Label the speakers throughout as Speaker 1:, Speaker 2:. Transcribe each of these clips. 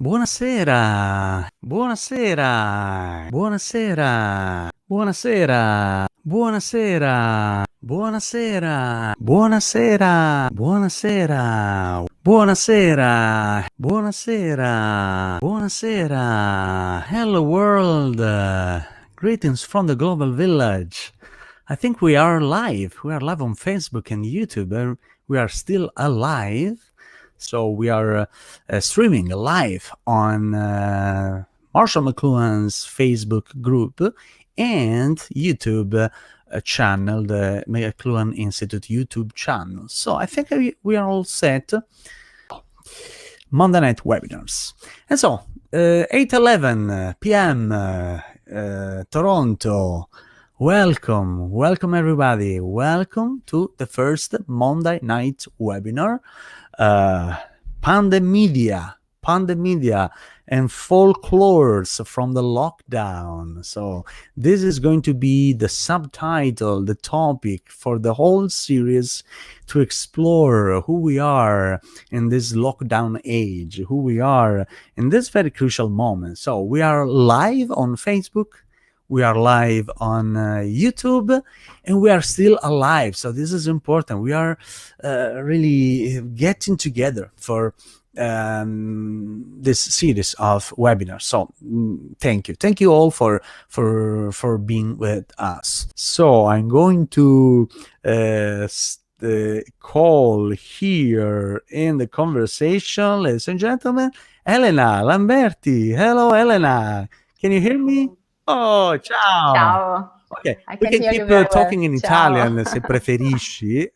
Speaker 1: Buonasera, buonasera, buonasera, buonasera, buonasera, buonasera, buonasera, buonasera, buonasera, buonasera, buonasera. Hello world. Greetings from the global village. I think we are live. We are live on Facebook and YouTube. We are still alive. So we are streaming live on Marshall McLuhan's Facebook group and YouTube channel, the McLuhan Institute YouTube channel. So I think we are all set. Monday night webinars. And so 8:11 p.m. Toronto. Welcome everybody. Welcome to the first Monday night webinar. Pandemedia and folklores from the lockdown. So this is going to be the subtitle, the topic for the whole series, to explore who we are in this lockdown age, who we are in this very crucial moment. So we are live on Facebook, we are live on YouTube, and we are still alive. So this is important. We are really getting together for this series of webinars. So thank you all for being with us. So I'm going to call here in the conversation, ladies and gentlemen, Elena Lamberti. Hello, Elena. Can you hear me? Oh, ciao.
Speaker 2: Ciao.
Speaker 1: Okay, we can keep talking in Italian se preferisci.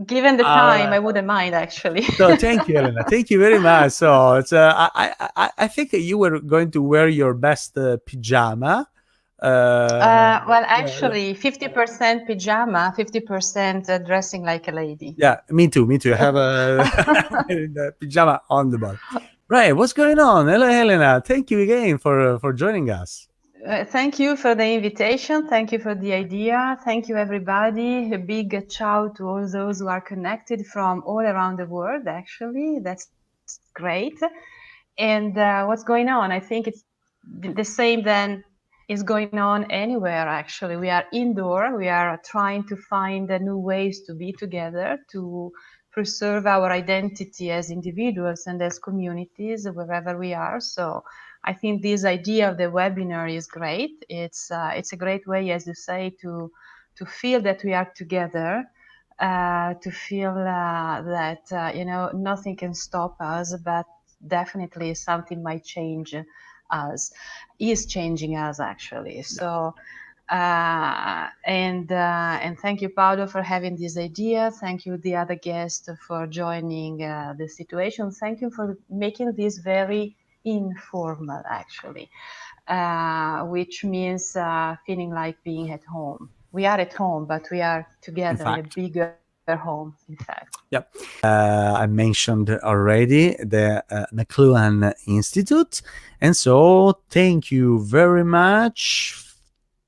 Speaker 2: Given the time, I wouldn't mind actually.
Speaker 1: So thank you, Elena. Thank you very much. So it's I think you were going to wear your best pyjama.
Speaker 2: Well, actually, 50% pyjama, 50% dressing like a lady.
Speaker 1: Yeah, me too. I have a pyjama on the bottom. Right, what's going on? Hello, Elena. Thank you again for joining us.
Speaker 2: Thank you for the invitation. Thank you for the idea. Thank you, everybody. A big ciao to all those who are connected from all around the world, actually. That's great. And what's going on? I think it's the same then is going on anywhere, actually. We are indoor. We are trying to find new ways to be together, to preserve our identity as individuals and as communities wherever we are. So I think this idea of the webinar is great. It's a great way, as you say, to feel that we are together, to feel that nothing can stop us, but definitely something might change us, is changing us actually. So and thank you, Paolo, for having this idea. Thank you, the other guests, for joining the situation. Thank you for making this very informal, actually, which means feeling like being at home. We are at home, but we are together in a bigger home, in fact.
Speaker 1: Yep. I mentioned already the McLuhan Institute. And so thank you very much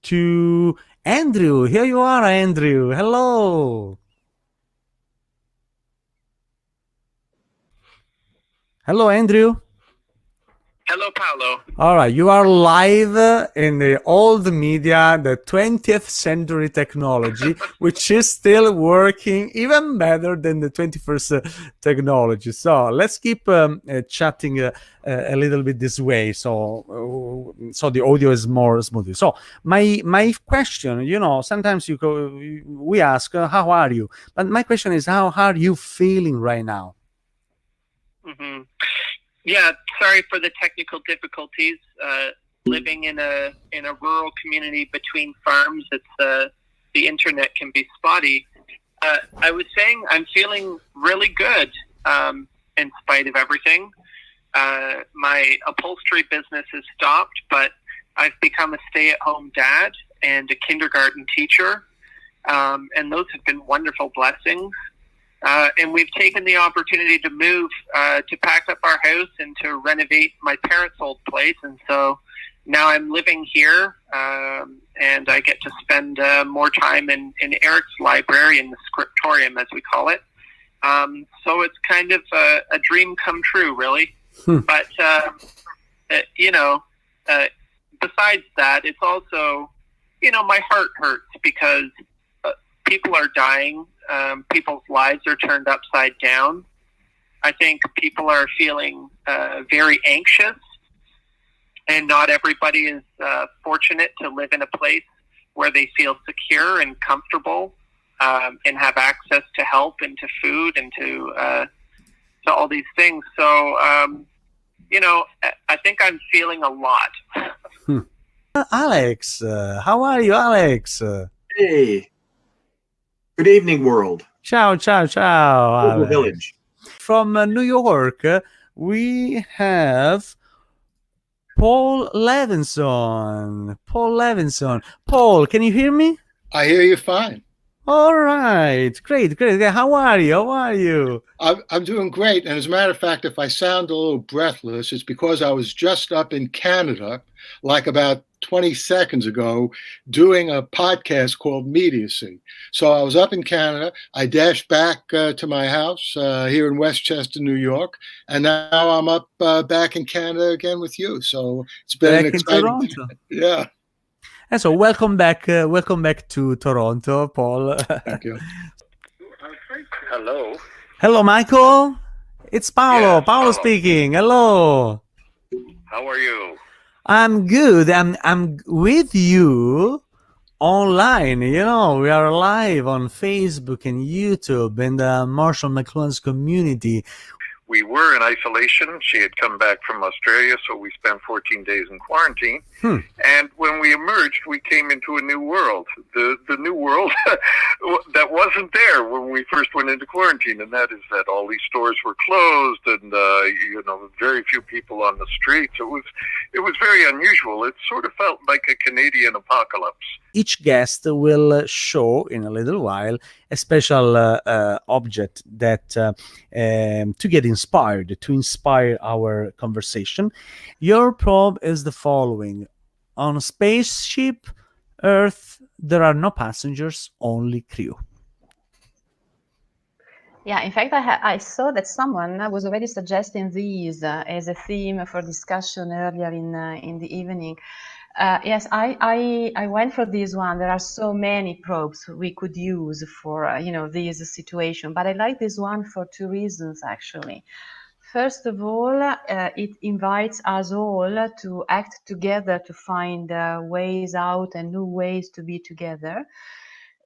Speaker 1: to Andrew. Here you are, Andrew. Hello. Hello, Andrew.
Speaker 3: Hello, Paolo.
Speaker 1: All right, you are live in the old media, the 20th century technology, which is still working even better than the 21st technology. So let's keep chatting a little bit this way, so the audio is more smooth. So my question, sometimes we ask, how are you? But my question is, how are you feeling right now?
Speaker 3: Mm-hmm. Yeah, sorry for the technical difficulties. Living in a rural community between farms, it's the internet can be spotty. I was saying I'm feeling really good in spite of everything. My upholstery business has stopped, but I've become a stay-at-home dad and a kindergarten teacher, and those have been wonderful blessings. And we've taken the opportunity to move, to pack up our house and to renovate my parents' old place. And so now I'm living here, and I get to spend more time in Eric's library, in the scriptorium, as we call it. So it's kind of a dream come true, really. But, besides that, it's also, my heart hurts because people are dying. People's lives are turned upside down. I think people are feeling very anxious, and not everybody is fortunate to live in a place where they feel secure and comfortable and have access to help and to food and to all these things. So, I think I'm feeling a lot.
Speaker 1: Alex, how are you, Alex?
Speaker 4: Hey. Good evening, world.
Speaker 1: Ciao, ciao, ciao, Alex.
Speaker 4: Village.
Speaker 1: From New York, we have Paul Levinson. Paul, can you hear me?
Speaker 5: I hear you fine.
Speaker 1: All right. Great. How are you?
Speaker 5: I'm doing great. And as a matter of fact, if I sound a little breathless, it's because I was just up in Canada, like about 20 seconds ago, doing a podcast called Mediacy. So I was up in Canada. I dashed back to my house here in Westchester, New York. And now I'm up back in Canada again with you. So it's been
Speaker 1: Back
Speaker 5: an exciting
Speaker 1: in Toronto.
Speaker 5: Yeah.
Speaker 1: And so welcome back to Toronto, Paul.
Speaker 5: Thank you.
Speaker 3: Hello.
Speaker 1: Hello, Michael. It's Paolo.
Speaker 3: Yes,
Speaker 1: Paolo
Speaker 3: Paolo.
Speaker 1: speaking. Hello.
Speaker 3: How are you?
Speaker 1: I'm good. I'm with you online. We are live on Facebook and YouTube in the Marshall McLuhan's community.
Speaker 6: We were in isolation. She had come back from Australia, so we spent 14 days in quarantine. And when we emerged, we came into a new world. The new world that wasn't there when we first went into quarantine, and that is that all these stores were closed, and very few people on the streets. It was very unusual. It sort of felt like a Canadian apocalypse.
Speaker 1: Each guest will show in a little while a special object that to get inspired, to inspire our conversation. Your probe is the following. On a spaceship Earth, there are no passengers, only crew.
Speaker 2: Yeah, in fact, I saw that someone was already suggesting these as a theme for discussion earlier in the evening. Yes, I went for this one. There are so many probes we could use for this situation, but I like this one for two reasons actually. First of all, it invites us all to act together to find ways out and new ways to be together.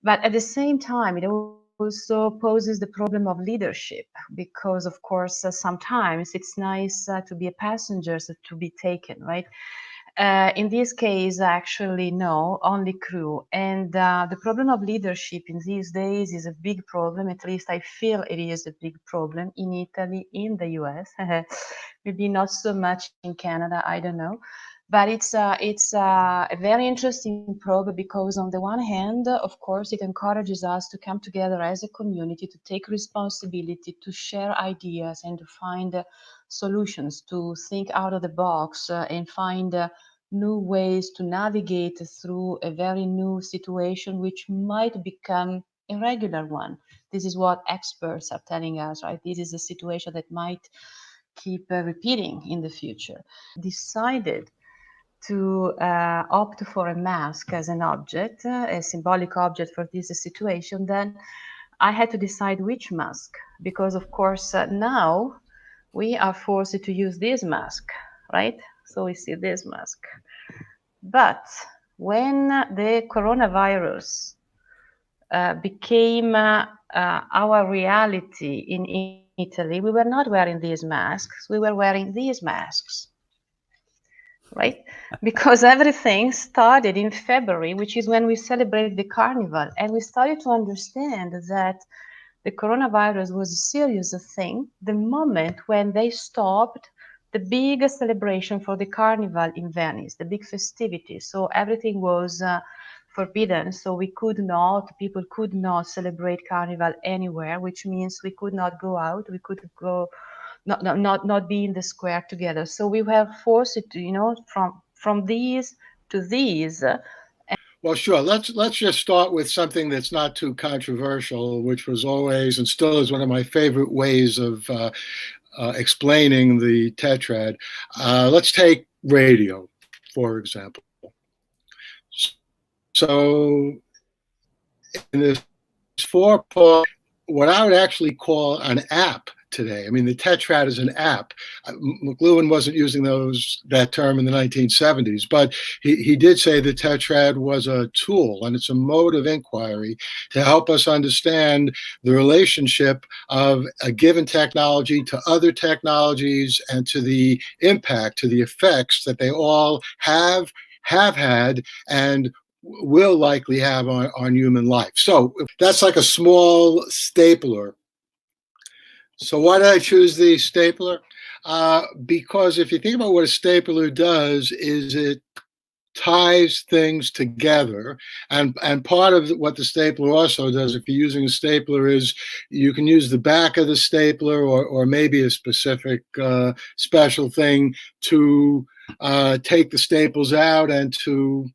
Speaker 2: But at the same time, it also poses the problem of leadership because, of course, sometimes it's nice to be a passenger, so to be taken, right? In this case, actually, no, only crew. And the problem of leadership in these days is a big problem. At least I feel it is a big problem in Italy, in the US, maybe not so much in Canada, I don't know. But it's a very interesting probe because on the one hand, of course, it encourages us to come together as a community, to take responsibility, to share ideas and to find solutions, to think out of the box and find new ways to navigate through a very new situation, which might become a regular one. This is what experts are telling us, right? This is a situation that might keep repeating in the future. Decided to opt for a mask as an object, a symbolic object for this situation, then I had to decide which mask, because of course now we are forced to use this mask, right? So we see this mask. But when the coronavirus became our reality in Italy, we were not wearing these masks, we were wearing these masks. Right? Because everything started in February, which is when we celebrated the carnival. And we started to understand that the coronavirus was a serious thing the moment when they stopped the big celebration for the carnival in Venice, the big festivity. So everything was forbidden. So people could not celebrate carnival anywhere, which means we could not go out, we could go not be in the square together. So we were forced to, from these to these.
Speaker 5: Well, sure. Let's just start with something that's not too controversial, which was always and still is one of my favorite ways of explaining the tetrad. Let's take radio, for example. So in this 4-part, what I would actually call an app today. I mean, the tetrad is an app. McLuhan wasn't using that term in the 1970s, but he did say the tetrad was a tool, and it's a mode of inquiry to help us understand the relationship of a given technology to other technologies and to the impact, to the effects that they all have had, and will likely have on human life. So that's like a small stapler. So why did I choose the stapler? Because if you think about what a stapler does, is it ties things together, and part of what the stapler also does, if you're using a stapler, is you can use the back of the stapler or maybe a specific special thing to take the staples out and to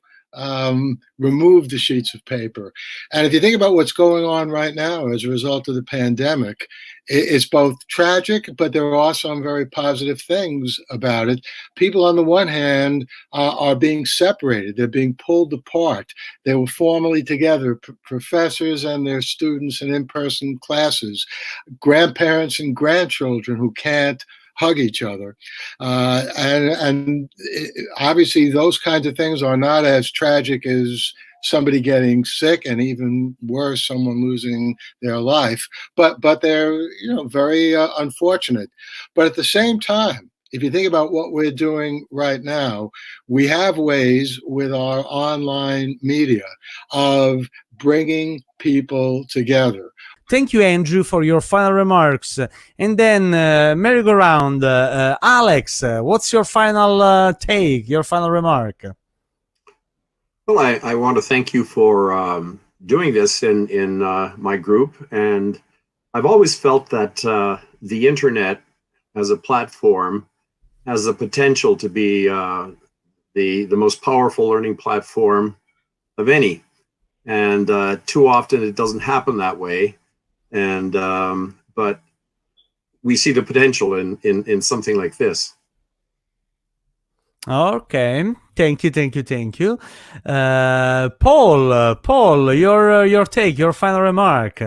Speaker 5: remove the sheets of paper. And if you think about what's going on right now as a result of the pandemic, it's both tragic, but there are some very positive things about it. People, on the one hand, are being separated. They're being pulled apart. They were formerly together, professors and their students in in-person classes, grandparents and grandchildren who can't hug each other. And obviously those kinds of things are not as tragic as somebody getting sick, and even worse, someone losing their life. But they're very unfortunate. But at the same time, if you think about what we're doing right now, we have ways with our online media of bringing people together.
Speaker 1: Thank you, Andrew, for your final remarks. And then, merry-go-round, Alex, what's your final take, your final remark?
Speaker 4: Well, I want to thank you for doing this in my group. And I've always felt that the internet as a platform has the potential to be the most powerful learning platform of any. And too often it doesn't happen that way. And but we see the potential in something like this.
Speaker 1: Okay, thank you. Paul, your take, your final remark.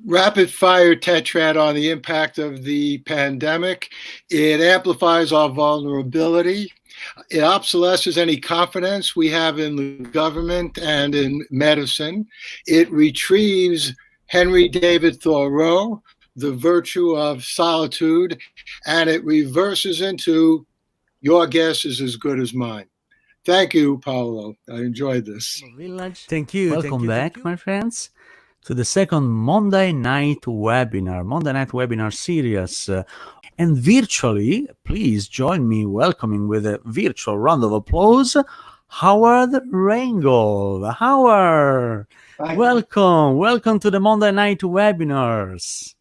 Speaker 5: Rapid fire tetrad on the impact of the pandemic. It amplifies our vulnerability. It obsolesces any confidence we have in the government and in medicine. It retrieves Henry David Thoreau, the virtue of solitude, and it reverses into your guess is as good as mine. Thank you, Paolo. I enjoyed this.
Speaker 1: Thank you. Welcome back, my friends, to the second Monday night webinar series. And virtually, please join me welcoming with a virtual round of applause, Howard Reingold. Howard! Welcome to the Monday Night Webinars.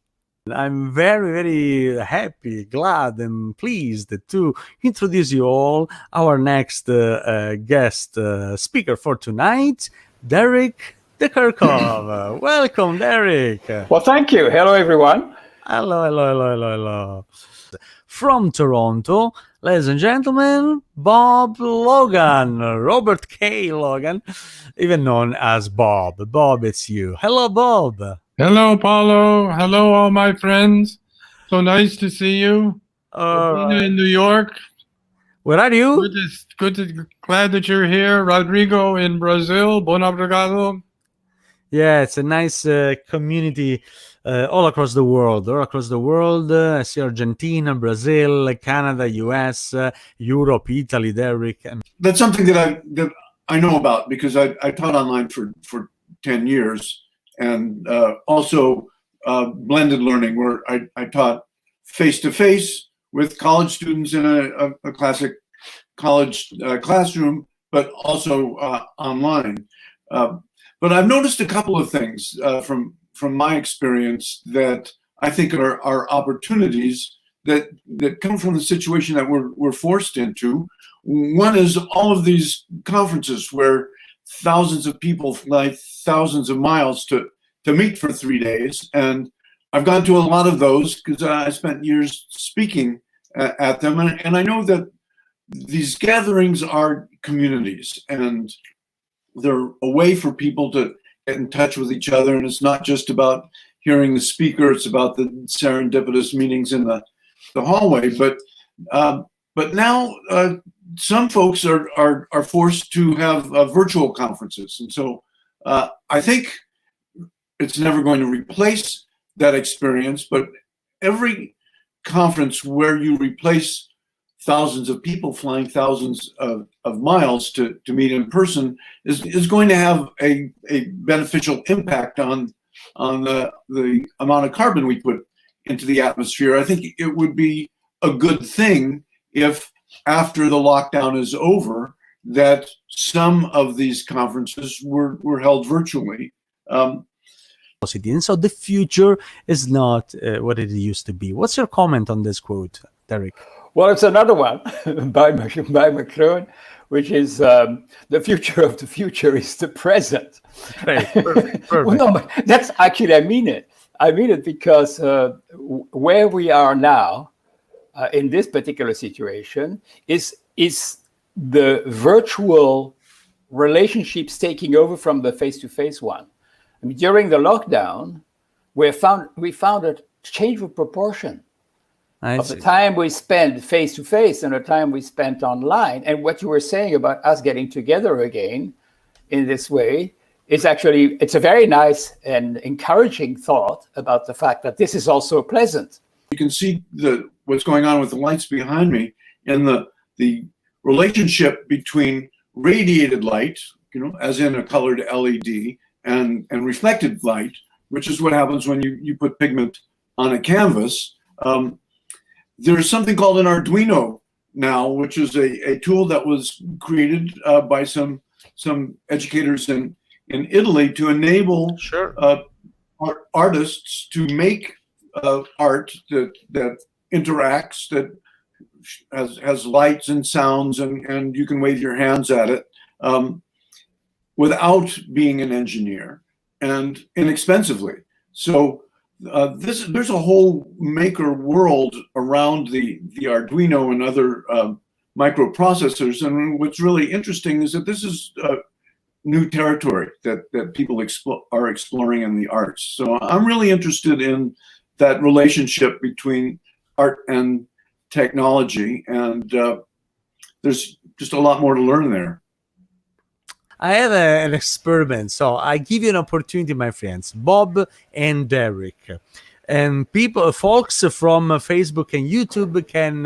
Speaker 1: I'm very, very happy, glad, and pleased to introduce you all our next guest speaker for tonight, Derek de Kerkhoff. Welcome, Derek.
Speaker 7: Well, thank you. Hello, everyone.
Speaker 1: Hello. From Toronto, ladies and gentlemen, Bob Logan, Robert K. Logan, even known as Bob. Bob, it's you. Hello, Bob.
Speaker 8: Hello, Paolo. Hello, all my friends. So nice to see you. In New York.
Speaker 1: Where are you?
Speaker 8: Glad that you're here. Rodrigo in Brazil. Bom obrigado.
Speaker 1: Yeah, it's a nice community all across the world. I see Argentina, Brazil, Canada, US, Europe, Italy, Derek.
Speaker 9: That's something that I know about because I taught online for 10 years. And also blended learning, where I taught face-to-face with college students in a classic college classroom, but also online. But I've noticed a couple of things from my experience that I think are opportunities that come from the situation that we're forced into. One is all of these conferences where thousands of people fly thousands of miles to meet for 3 days. And I've gone to a lot of those because I spent years speaking at them. And I know that these gatherings are communities, and they're a way for people to get in touch with each other. And it's not just about hearing the speaker, it's about the serendipitous meetings in the hallway. But now some folks are forced to have virtual conferences. And so I think it's never going to replace that experience, but every conference where you replace thousands of people flying thousands of miles to meet in person is going to have a beneficial impact on the amount of carbon we put into the atmosphere. I think it would be a good thing if after the lockdown is over that some of these conferences were held virtually.
Speaker 1: And so the future is not what it used to be. What's your comment on this quote, Derek?
Speaker 7: Well, it's another one by McLuhan, which is the future of the future is the present.
Speaker 1: Right. Perfect.
Speaker 7: Well, no, but that's actually, I mean it. I mean it because where we are now in this particular situation is the virtual relationships taking over from the face-to-face one. I mean, during the lockdown, we found a change of proportion of the time we spent face-to-face and the time we spent online. And what you were saying about us getting together again in this way is actually, it's a very nice and encouraging thought about the fact that this is also pleasant.
Speaker 9: You can see what's going on with the lights behind me and the relationship between radiated light, as in a colored LED, and reflected light, which is what happens when you put pigment on a canvas. There's something called an Arduino now, which is a tool that was created by some educators in Italy to enable artists to make art that interacts, that has lights and sounds, and you can wave your hands at it. Without being an engineer and inexpensively. So there's a whole maker world around the Arduino and other microprocessors. And what's really interesting is that this is new territory that people are exploring in the arts. So I'm really interested in that relationship between art and technology. And there's just a lot more to learn there.
Speaker 1: I have an experiment, so I give you an opportunity, my friends, Bob and Derek, and folks from Facebook and YouTube can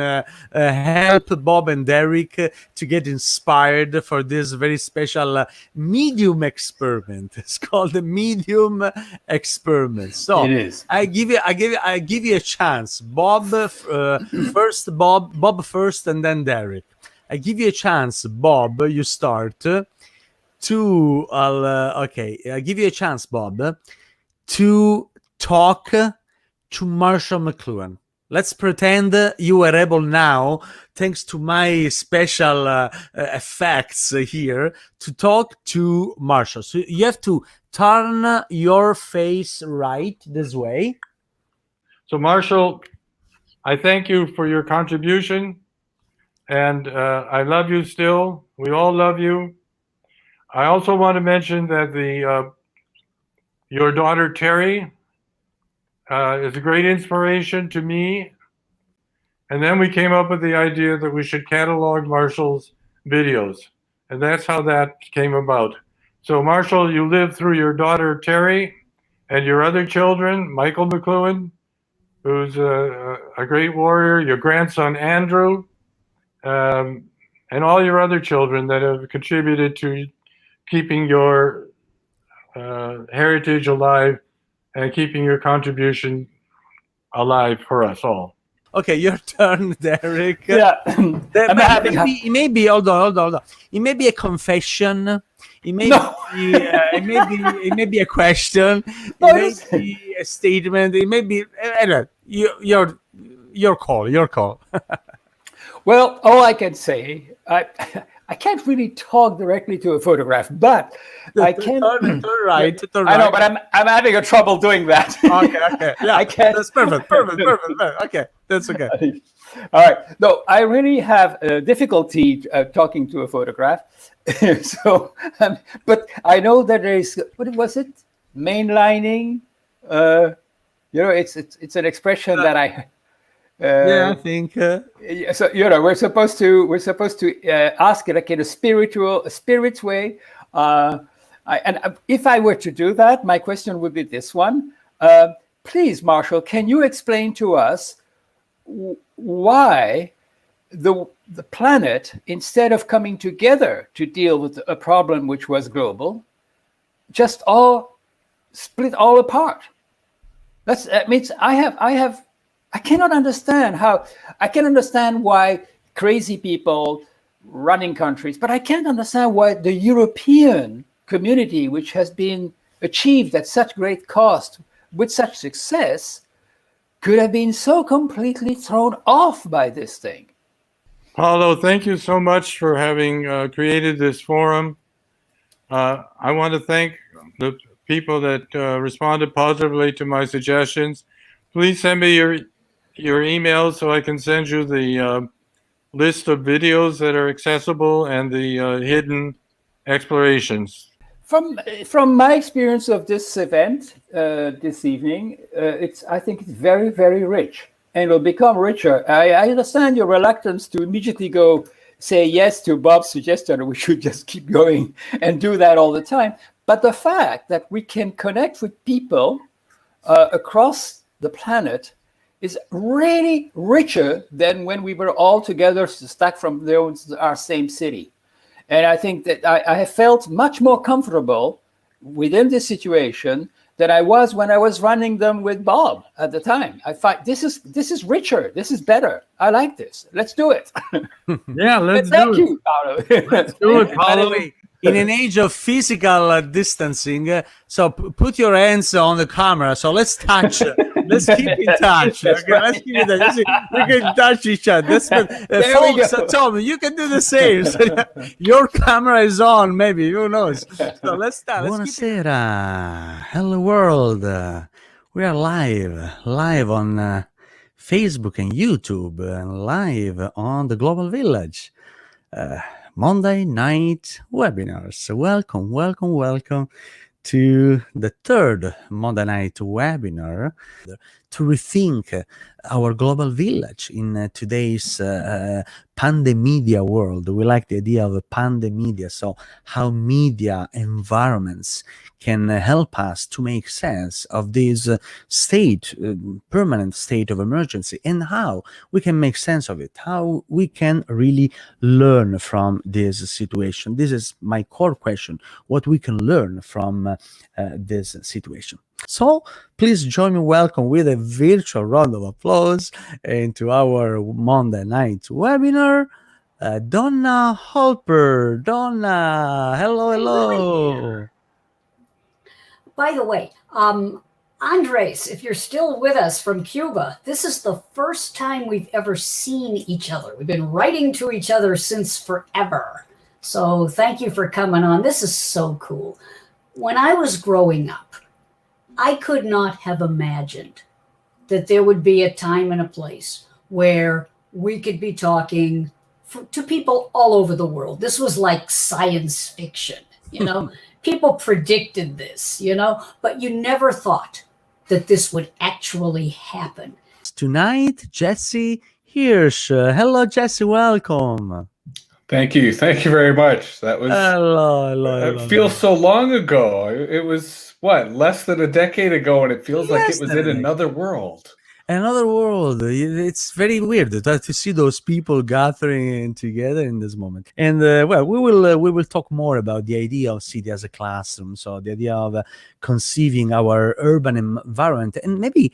Speaker 1: help Bob and Derek to get inspired for this very special medium experiment. It's called the medium experiment. So
Speaker 7: it is.
Speaker 1: I give you a chance, Bob first, Bob first, and then Derek. I give you a chance, Bob. You start. I give you a chance, Bob, to talk to Marshall McLuhan. Let's pretend you were able now, thanks to my special effects here, to talk to Marshall. So you have to turn your face right this way.
Speaker 8: So, Marshall, I thank you for your contribution, and I love you still. We all love you. I also want to mention that your daughter Terry is a great inspiration to me. And then we came up with the idea that we should catalog Marshall's videos. And that's how that came about. So Marshall, you lived through your daughter Terry and your other children, Michael McLuhan, who's a great warrior, your grandson Andrew, and all your other children that have contributed to keeping your heritage alive and keeping your contribution alive for us all.
Speaker 1: Okay, your turn, Derek.
Speaker 7: Yeah,
Speaker 1: it may be. Hold on. It may be a confession. It may be. It may be a question. It may be a statement. It may be. Your call. Your call.
Speaker 7: Well, all I can say, I I can't really talk directly to a photograph, but I can.
Speaker 1: Turn right.
Speaker 7: I know, but I'm having a trouble doing that.
Speaker 1: Okay. Yeah,
Speaker 7: I can't.
Speaker 1: that's perfect. Okay, that's okay.
Speaker 7: All right. No, I really have difficulty talking to a photograph. So, but I know that there is, what was it? Mainlining. It's an expression that I.
Speaker 1: I think.
Speaker 7: So we're supposed to ask it like in a spirit way. If I were to do that, my question would be this one. Please, Marshall, can you explain to us why the planet, instead of coming together to deal with a problem which was global, just all split all apart? That means I cannot understand how. I can understand why crazy people running countries, but I can't understand why the European community, which has been achieved at such great cost with such success, could have been so completely thrown off by this thing.
Speaker 8: Paolo, thank you so much for having created this forum. I want to thank the people that responded positively to my suggestions. Please send me your email so I can send you the list of videos that are accessible and the hidden explorations.
Speaker 7: From my experience of this event this evening, I think it's very, very rich, and it'll become richer. I understand your reluctance to immediately say yes to Bob's suggestion that we should just keep going and do that all the time. But the fact that we can connect with people across the planet is really richer than when we were all together stuck from our same city. And I think that I have felt much more comfortable within this situation than I was when I was running them with Bob at the time. I thought this is richer, this is better. I like this. Let's do it.
Speaker 8: Yeah, let's do it.
Speaker 7: Thank you, Paolo.
Speaker 8: Let's do it,
Speaker 1: By the
Speaker 8: Paolo.
Speaker 1: way, in an age of physical distancing, so put your hands on the camera. So let's touch. Let's keep in touch. Okay, let's keep in touch. We can touch each other. Folks, Tom, you can do the same. So, your camera is on, maybe. Who knows? So let's start. Buonasera. Hello, world. We are live on Facebook and YouTube, and live on the Global Village. Monday night webinars. Welcome to the third Monday night webinar to rethink our global village in today's pandemedia world. We like the idea of a pandemedia, so how media environments can help us to make sense of this permanent state of emergency, and how we can make sense of it, how we can really learn from this situation. This is my core question, what we can learn from this situation. So please join me, welcome with a virtual round of applause into our Monday night webinar. Donna Halper. Donna, hello.
Speaker 10: By the way, Andres, if you're still with us from Cuba, this is the first time we've ever seen each other. We've been writing to each other since forever. So thank you for coming on. This is so cool. When I was growing up, I could not have imagined that there would be a time and a place where we could be talking to people all over the world. This was like science fiction, you know. People predicted this, you know, but you never thought that this would actually happen.
Speaker 1: Tonight, Jesse Hirsh. Hello, Jesse. Welcome.
Speaker 11: Thank you. Thank you very much. That was
Speaker 1: hello.
Speaker 11: It feels so long ago. It was less than a decade ago, and it feels like it was in another world.
Speaker 1: Another world. It's very weird to see those people gathering together in this moment. And we will talk more about the idea of city as a classroom. So the idea of conceiving our urban environment and maybe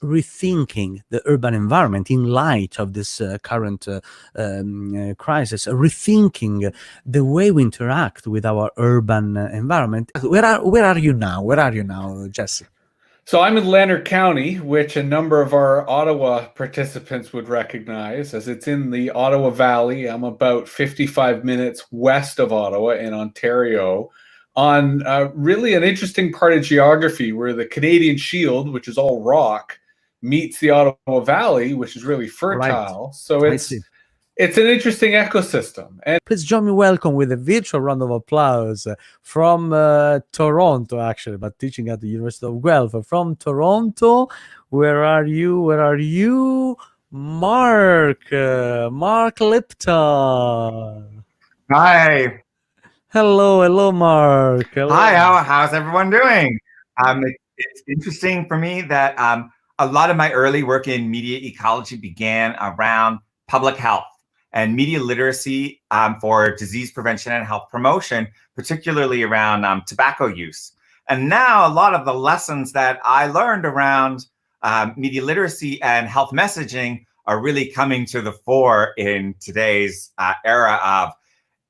Speaker 1: rethinking the urban environment in light of this current crisis, rethinking the way we interact with our urban environment. Where are you now? Jesse?
Speaker 11: So I'm in Lanark County, which a number of our Ottawa participants would recognize, as it's in the Ottawa Valley. I'm about 55 minutes west of Ottawa in Ontario, on really an interesting part of geography where the Canadian Shield, which is all rock, meets the Ottawa Valley, which is really fertile. Right. So it's an interesting ecosystem. And
Speaker 1: please join me welcome with a virtual round of applause from Toronto, actually, but teaching at the University of Guelph. From Toronto, where are you? Marc Lipton.
Speaker 12: Hi.
Speaker 1: Hello, Marc. Hello.
Speaker 12: Hi, how's everyone doing? It's interesting for me that a lot of my early work in media ecology began around public health and media literacy for disease prevention and health promotion, particularly around tobacco use. And now a lot of the lessons that I learned around media literacy and health messaging are really coming to the fore in today's era of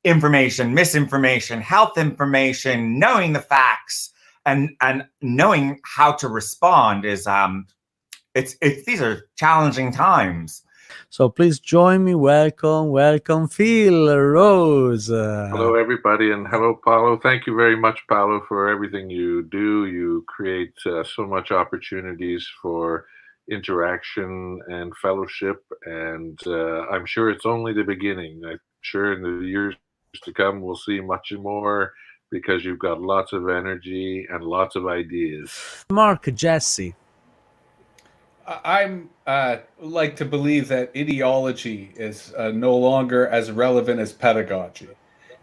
Speaker 12: information, misinformation, health information, knowing the facts, and knowing how to respond is these are challenging times.
Speaker 1: So please join me. Welcome, Phil Rose.
Speaker 13: Hello, everybody, and hello, Paolo. Thank you very much, Paolo, for everything you do. You create so much opportunities for interaction and fellowship, and I'm sure it's only the beginning. I'm sure in the years to come we'll see much more because you've got lots of energy and lots of ideas.
Speaker 1: Marc, Jesse.
Speaker 11: I'm like to believe that ideology is no longer as relevant as pedagogy.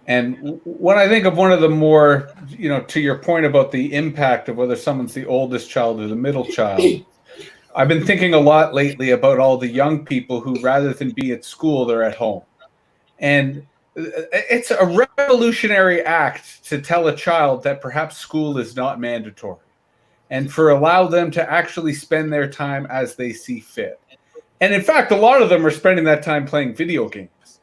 Speaker 11: And when I think of one of the more, to your point about the impact of whether someone's the oldest child or the middle child, I've been thinking a lot lately about all the young people who, rather than be at school, they're at home. And it's a revolutionary act to tell a child that perhaps school is not mandatory, and for allow them to actually spend their time as they see fit. And in fact, a lot of them are spending that time playing video games.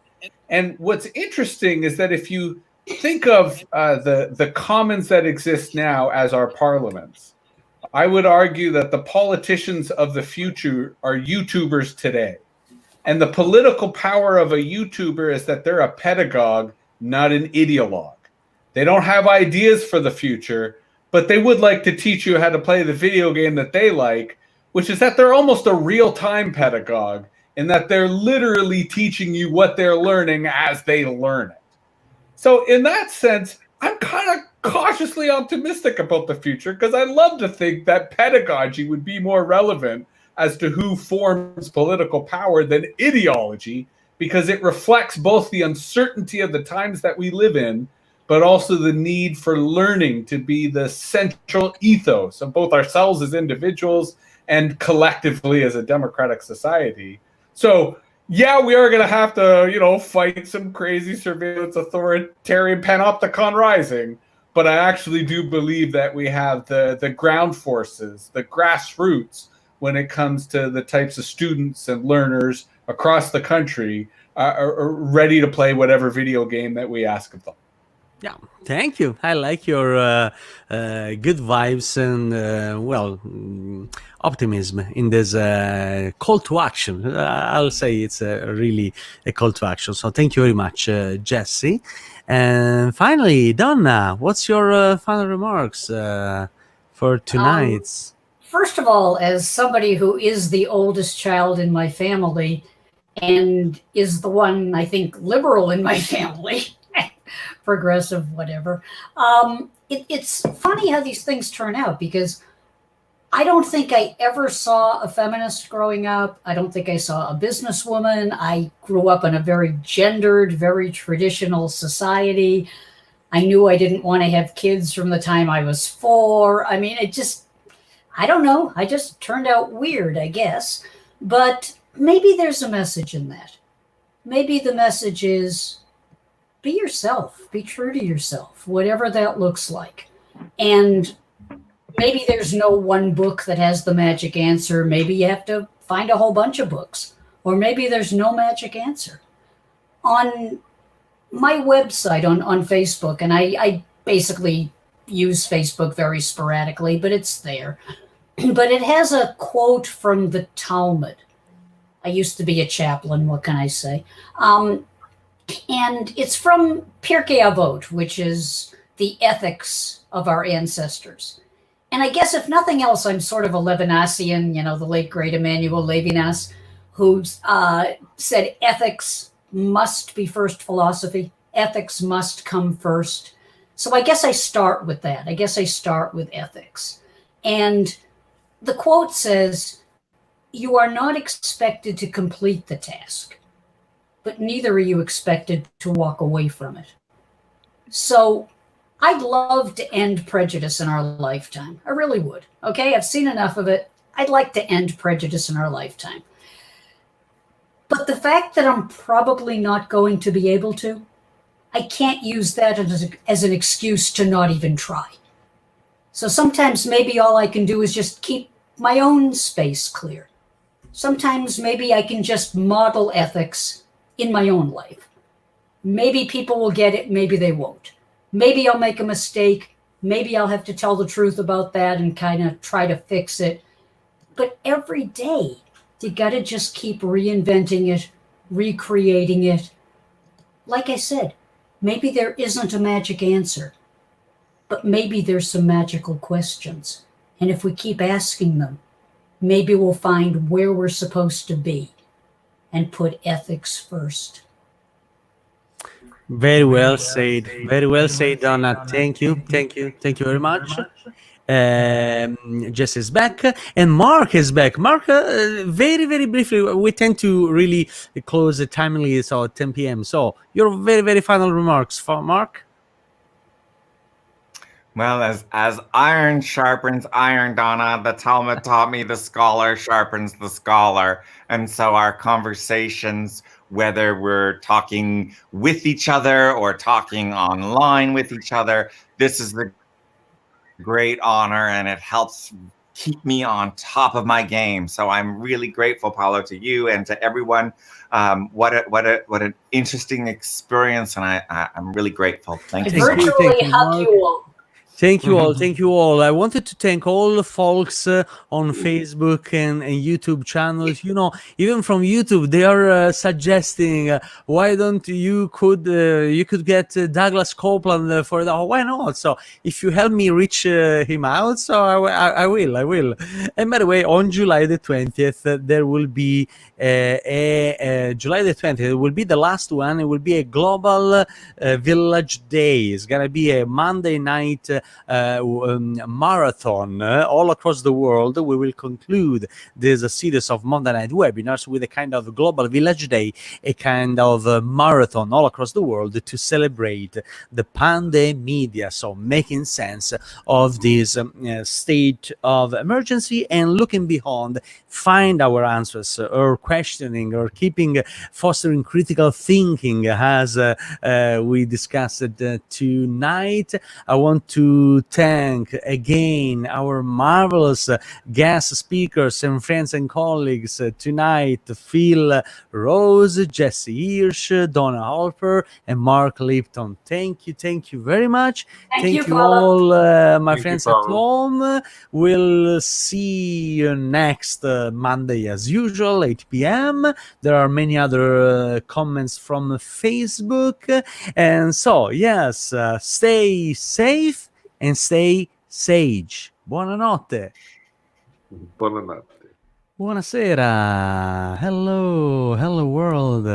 Speaker 11: And what's interesting is that if you think of the commons that exist now as our parliaments, I would argue that the politicians of the future are YouTubers today. And the political power of a YouTuber is that they're a pedagogue, not an ideologue. They don't have ideas for the future, but they would like to teach you how to play the video game that they like, which is that they're almost a real-time pedagogue in that they're literally teaching you what they're learning as they learn it. So in that sense, I'm kind of cautiously optimistic about the future because I love to think that pedagogy would be more relevant as to who forms political power than ideology, because it reflects both the uncertainty of the times that we live in, but also the need for learning to be the central ethos of both ourselves as individuals and collectively as a democratic society. So, yeah, we are going to have to, fight some crazy surveillance authoritarian panopticon rising, but I actually do believe that we have the ground forces, the grassroots, when it comes to the types of students and learners across the country are ready to play whatever video game that we ask of them.
Speaker 1: Yeah, thank you. I like your good vibes and, optimism in this call to action. I'll say it's really a call to action. So thank you very much, Jesse. And finally, Donna, what's your final remarks for tonight's?
Speaker 10: First of all, as somebody who is the oldest child in my family and is the one, I think, liberal in my family, progressive, whatever, it's funny how these things turn out, because I don't think I ever saw a feminist growing up. I don't think I saw a businesswoman. I grew up in a very gendered, very traditional society. I knew I didn't want to have kids from the time I was 4. I mean, I don't know. I just turned out weird, I guess. But maybe there's a message in that. Maybe the message is be yourself. Be true to yourself, whatever that looks like. And maybe there's no one book that has the magic answer. Maybe you have to find a whole bunch of books. Or maybe there's no magic answer. On my website, on Facebook, and I basically use Facebook very sporadically, but it's there. but it has a quote from the Talmud. I used to be a chaplain, what can I say? And it's from Pirkei Avot, which is the ethics of our ancestors. And I guess if nothing else, I'm sort of a Levinasian, the late great Emmanuel Levinas, who said ethics must be first philosophy. Ethics must come first. So I guess I start with that. I guess I start with ethics. And the quote says, "You are not expected to complete the task, but neither are you expected to walk away from it." So I'd love to end prejudice in our lifetime. I really would. Okay, I've seen enough of it. I'd like to end prejudice in our lifetime. But the fact that I'm probably not going to be able to, I can't use that as an excuse to not even try. So sometimes maybe all I can do is just keep my own space clear. Sometimes maybe I can just model ethics in my own life. Maybe people will get it, maybe they won't. Maybe I'll make a mistake. Maybe I'll have to tell the truth about that and kind of try to fix it. But every day, you got to just keep reinventing it, recreating it. Like I said, maybe there isn't a magic answer, but maybe there's some magical questions. And if we keep asking them, maybe we'll find where we're supposed to be and put ethics first.
Speaker 1: Very well said. Very well said, Donna. Thank you. Thank you. Thank you very much. Jess is back and Marc is back. Marc, very, very briefly, we tend to really close the timely, so 10 p.m. So your very, very final remarks for Marc.
Speaker 12: Well, as iron sharpens iron, Donna, the Talmud taught me the scholar sharpens the scholar. And so our conversations, whether we're talking with each other or talking online with each other, this is the great honor, and it helps keep me on top of my game. So I'm really grateful, Paolo, to you and to everyone. What an interesting experience, and I'm really grateful. Thank you.
Speaker 10: Virtually hug you all.
Speaker 1: Thank you all. Thank you all. I wanted to thank all the folks on Facebook and YouTube channels. Even from YouTube, they are suggesting why don't you could get Douglas Copeland for the why not? So if you help me reach him out, so I will. And by the way, on July the 20th, there will be July the 20th. It will be the last one. It will be a global village day. It's gonna be a Monday night marathon all across the world. We will conclude this series of Monday night webinars with a kind of global village day, a kind of marathon all across the world to celebrate the pandemia. So making sense of this state of emergency and looking beyond, find our answers or questioning or fostering critical thinking as we discussed tonight. I want to thank again our marvelous guest speakers and friends and colleagues tonight: Phil Rose, Jesse Hirsh, Donna Halper, and Marc Lipton. Thank you very much. Thank you all, my friends at home. We'll see you next Monday as usual, 8 p.m. There are many other comments from Facebook. And so, yes, stay safe and stay sage. Buonanotte.
Speaker 13: Buonanotte.
Speaker 1: Buonasera. Hello world.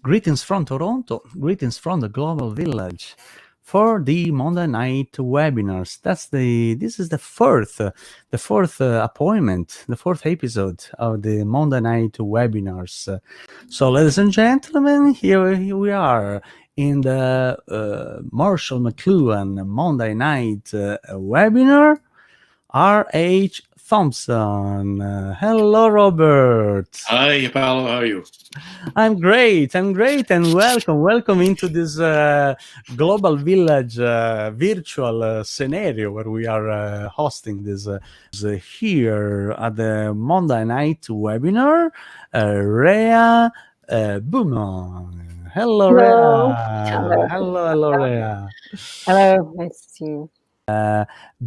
Speaker 1: Greetings from Toronto. Greetings from the Global Village for the Monday night webinars. This is the fourth appointment, the fourth episode of the Monday night webinars. So, ladies and gentlemen, here we are in the Marshall McLuhan Monday night webinar. R.H. Thompson. Hello, Robert.
Speaker 14: Hi, Paolo. How are you?
Speaker 1: I'm great, and welcome into this Global Village virtual scenario where we are hosting this here at the Monday night webinar. Rhea Beaumont. Hello, Rhea. Hello, Rhea.
Speaker 15: Hello, nice to see you.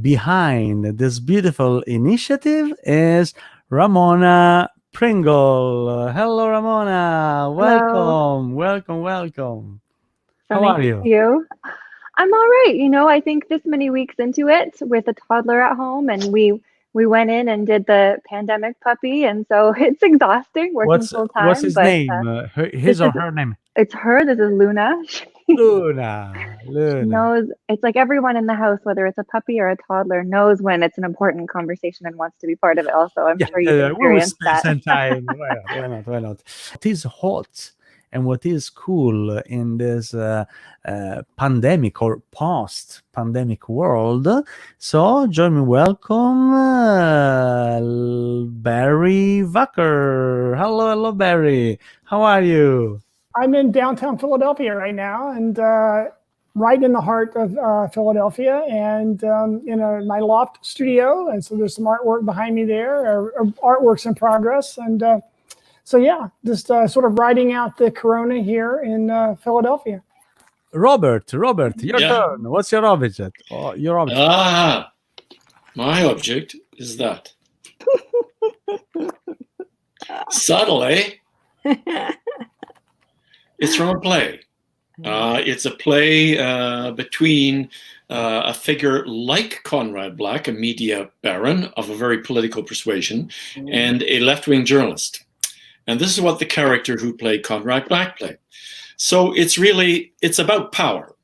Speaker 1: behind this beautiful initiative is Ramona Pringle. Hello, Ramona. Welcome, welcome.
Speaker 14: So
Speaker 1: How
Speaker 14: nice
Speaker 1: are
Speaker 14: to
Speaker 1: you?
Speaker 14: see you. I'm all right. I think this many weeks into it with a toddler at home, and we went in and did the pandemic puppy, and so it's exhausting working full
Speaker 1: What's
Speaker 14: time.
Speaker 1: his
Speaker 14: But
Speaker 1: name?
Speaker 14: this
Speaker 1: His or
Speaker 14: is
Speaker 1: her name?
Speaker 14: it's her. This is Luna.
Speaker 1: Luna.
Speaker 14: She knows. It's like everyone in the house, whether it's a puppy or a toddler, knows when it's an important conversation and wants to be part of it. Also, I'm sure you've
Speaker 1: We will
Speaker 14: experienced
Speaker 1: spend
Speaker 14: that.
Speaker 1: some time. Why not? What is hot and what is cool in this pandemic or post-pandemic world? So, join me. Welcome, Barry Wacker. Hello, Barry. How are you?
Speaker 15: I'm in downtown Philadelphia right now, and right in the heart of Philadelphia, and in my loft studio. And so there's some artwork behind me there, or artworks in progress. And so, yeah, just sort of riding out the corona here in Philadelphia.
Speaker 1: Robert, your turn. What's your object?
Speaker 16: My object is that. Subtle, eh? It's from a play. It's a play between a figure like Conrad Black, a media baron of a very political persuasion, and a left-wing journalist. And this is what the character who played Conrad Black played. So it's about power.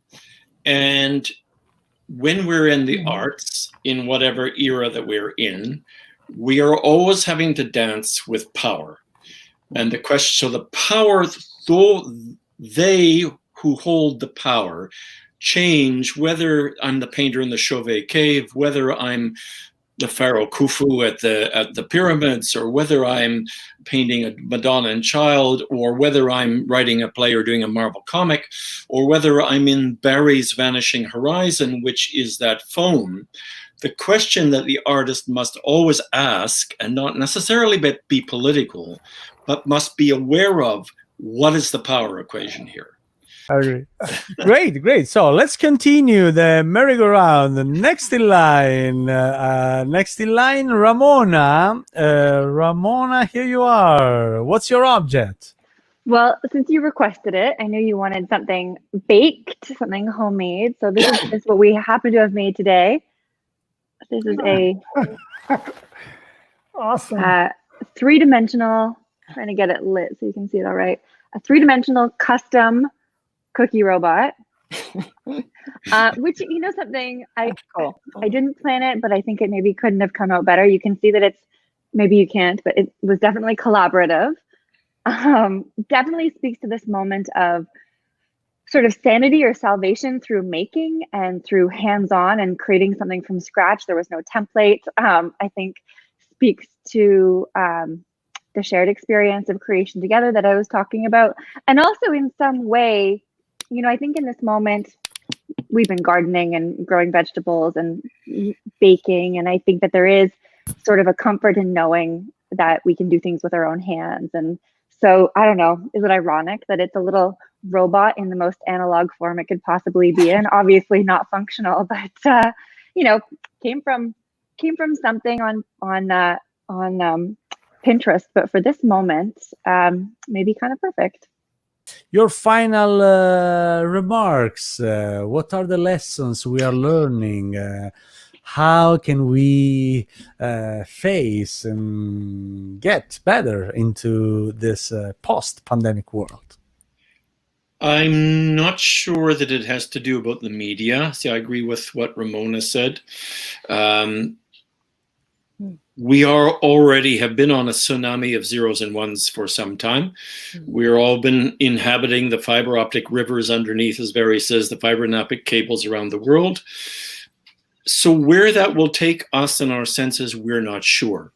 Speaker 16: And when we're in the arts, in whatever era that we're in, we are always having to dance with power. And the question, so the power, though they who hold the power change, whether I'm the painter in the Chauvet cave, whether I'm the pharaoh Khufu at the pyramids, or whether I'm painting a Madonna and Child, or whether I'm writing a play or doing a Marvel comic, or whether I'm in Barry's Vanishing Horizon, which is that phone. The question that the artist must always ask, and not necessarily be political, but must be aware of, what is the power equation here?
Speaker 1: I agree. Great. So let's continue the merry-go-round. Next in line, Ramona. Ramona, here you are. What's your object?
Speaker 14: Well, since you requested it, I knew you wanted something baked, something homemade. So this is what we happen to have made today. This is a
Speaker 15: awesome
Speaker 14: three-dimensional, trying to get it lit so you can see it all right, a three-dimensional custom cookie robot, which, something, I didn't plan it, but I think it maybe couldn't have come out better. You can see that it's, maybe you can't, but it was definitely collaborative. Definitely speaks to this moment of sort of sanity or salvation through making and through hands-on and creating something from scratch. There was no template. I think speaks to the shared experience of creation together that I was talking about. And also in some way, I think in this moment, we've been gardening and growing vegetables and baking. And I think that there is sort of a comfort in knowing that we can do things with our own hands. And so, I don't know, is it ironic that it's a little robot in the most analog form it could possibly be in? Obviously not functional, but came from something on Pinterest. But for this moment, maybe kind of perfect.
Speaker 1: Your final remarks. What are the lessons we are learning? How can we face and get better into this post-pandemic world?
Speaker 16: I'm not sure that it has to do about the media. See, I agree with what Ramona said. We have been on a tsunami of zeros and ones for some time. We've all been inhabiting the fiber optic rivers underneath, as Barry says, the fiber optic cables around the world. So where that will take us and our senses, we're not sure.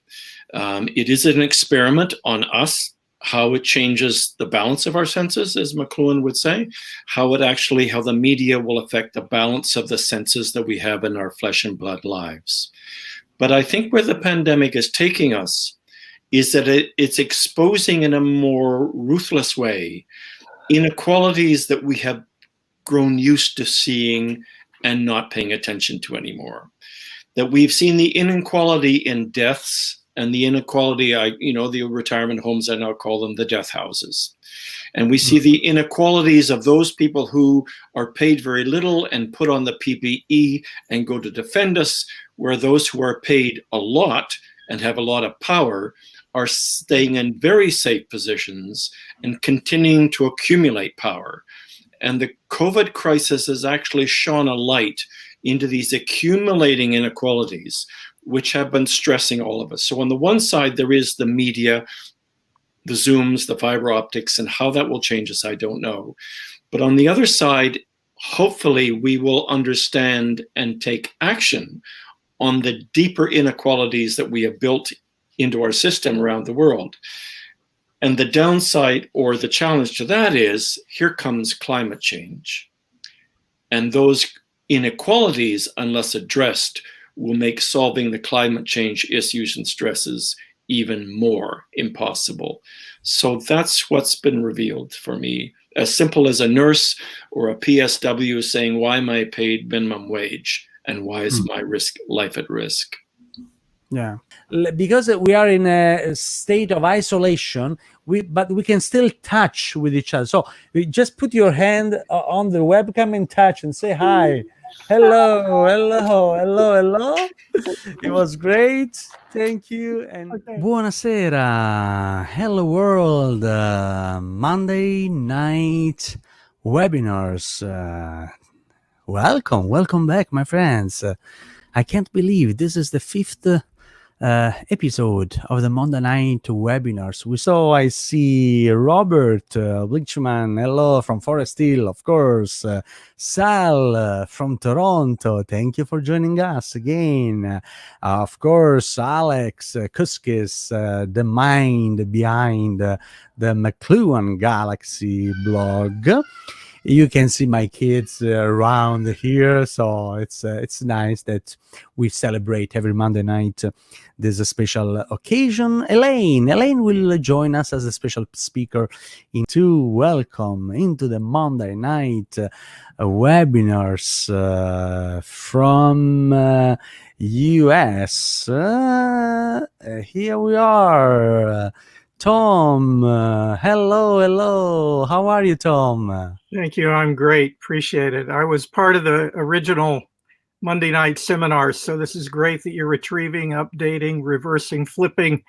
Speaker 16: It is an experiment on us, how it changes the balance of our senses, as McLuhan would say, how the media will affect the balance of the senses that we have in our flesh and blood lives. But I think where the pandemic is taking us is that it's exposing in a more ruthless way inequalities that we have grown used to seeing and not paying attention to anymore. That we've seen the inequality in deaths and the inequality, the retirement homes, I now call them the death houses. And we see the inequalities of those people who are paid very little and put on the PPE and go to defend us, where those who are paid a lot and have a lot of power are staying in very safe positions and continuing to accumulate power. And the COVID crisis has actually shone a light into these accumulating inequalities, which have been stressing all of us. So on the one side, there is the media, the Zooms, the fiber optics, and how that will change us, I don't know. But on the other side, hopefully we will understand and take action on the deeper inequalities that we have built into our system around the world. And the downside or the challenge to that is, here comes climate change. And those inequalities, unless addressed, will make solving the climate change issues and stresses even more impossible. So that's what's been revealed for me. As simple as a nurse or a PSW saying, why am I paid minimum wage? And why is my life at risk?
Speaker 1: Yeah, because we are in a state of isolation, but we can still touch with each other. So you just put your hand on the webcam and touch and say hi. Hello, hello, hello, hello. It was great. Thank you. And buonasera. Hello world. Monday night webinars. Welcome back, my friends. I can't believe this is the fifth episode of the Monday night webinars. I see Robert Blichman, hello from Forest Hill, of course. Sal from Toronto, thank you for joining us again. Of course, Alex Kuskis, the mind behind the McLuhan Galaxy blog. You can see my kids around here, so it's nice that we celebrate every Monday night this special occasion. Elaine will join us as a special speaker welcome into the Monday night webinars from US. Here we are. Tom, hello. How are you, Tom?
Speaker 17: Thank you. I'm great. Appreciate it. I was part of the original Monday night seminars, so this is great that you're retrieving, updating, reversing, flipping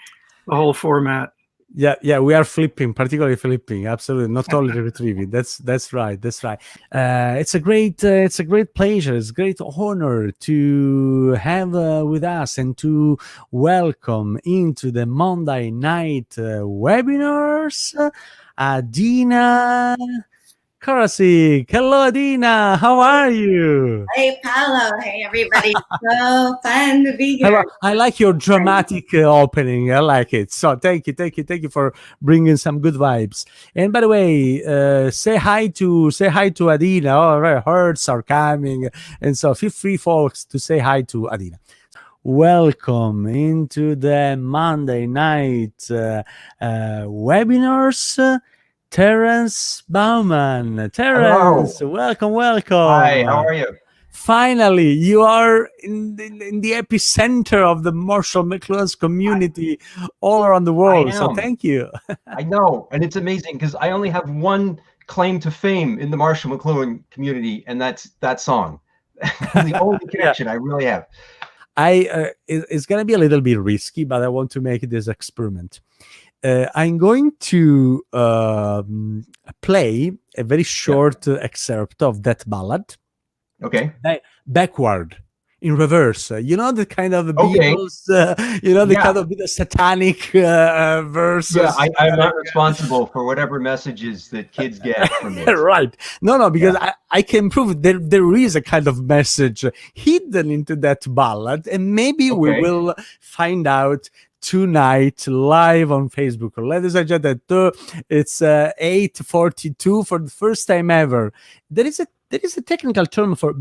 Speaker 17: the whole format.
Speaker 1: Yeah, we are particularly flipping. Absolutely, not only retrieving. That's right. It's a great pleasure. It's a great honor to have with us and to welcome into the Monday night webinars Adeena Karasick. Hello, Adeena. How are you?
Speaker 18: Hey, Paolo. Hey, everybody. So fun to be here.
Speaker 1: I like your dramatic opening. I like it. So thank you for bringing some good vibes. And by the way, say hi to Adeena. All right, herds are coming, and so feel free, folks, to say hi to Adeena. Welcome into the Monday night webinars. Terence Bowman. Terence, hello. Welcome.
Speaker 19: Hi, how are you?
Speaker 1: Finally, you are in the epicenter of the Marshall McLuhan's community all around the world. So thank you.
Speaker 19: I know, and it's amazing because I only have one claim to fame in the Marshall McLuhan community, and that's that song. The only connection I really have.
Speaker 1: It's going to be a little bit risky, but I want to make this experiment. I'm going to play a very short excerpt of that ballad.
Speaker 19: Okay.
Speaker 1: Backward, in reverse. You know, the kind of Beatles, kind of satanic verses.
Speaker 19: Yeah, I'm not responsible for whatever messages that kids get from this.
Speaker 1: Right. No, because I can prove there is a kind of message hidden into that ballad, and maybe we will find out tonight live on Facebook. Ladies and gentlemen, it's 8:42 for the first time ever. There is a technical term for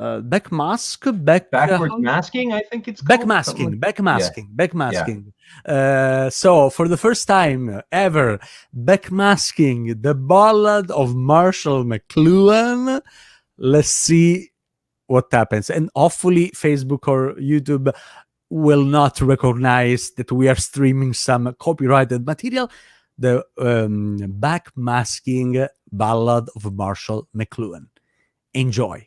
Speaker 1: backmask,
Speaker 19: backwards masking, I think it's called.
Speaker 1: Backmasking. So for the first time ever, backmasking the Ballad of Marshall McLuhan. Let's see what happens, and hopefully Facebook or YouTube will not recognize that we are streaming some copyrighted material. The backmasking Ballad of Marshall McLuhan. Enjoy.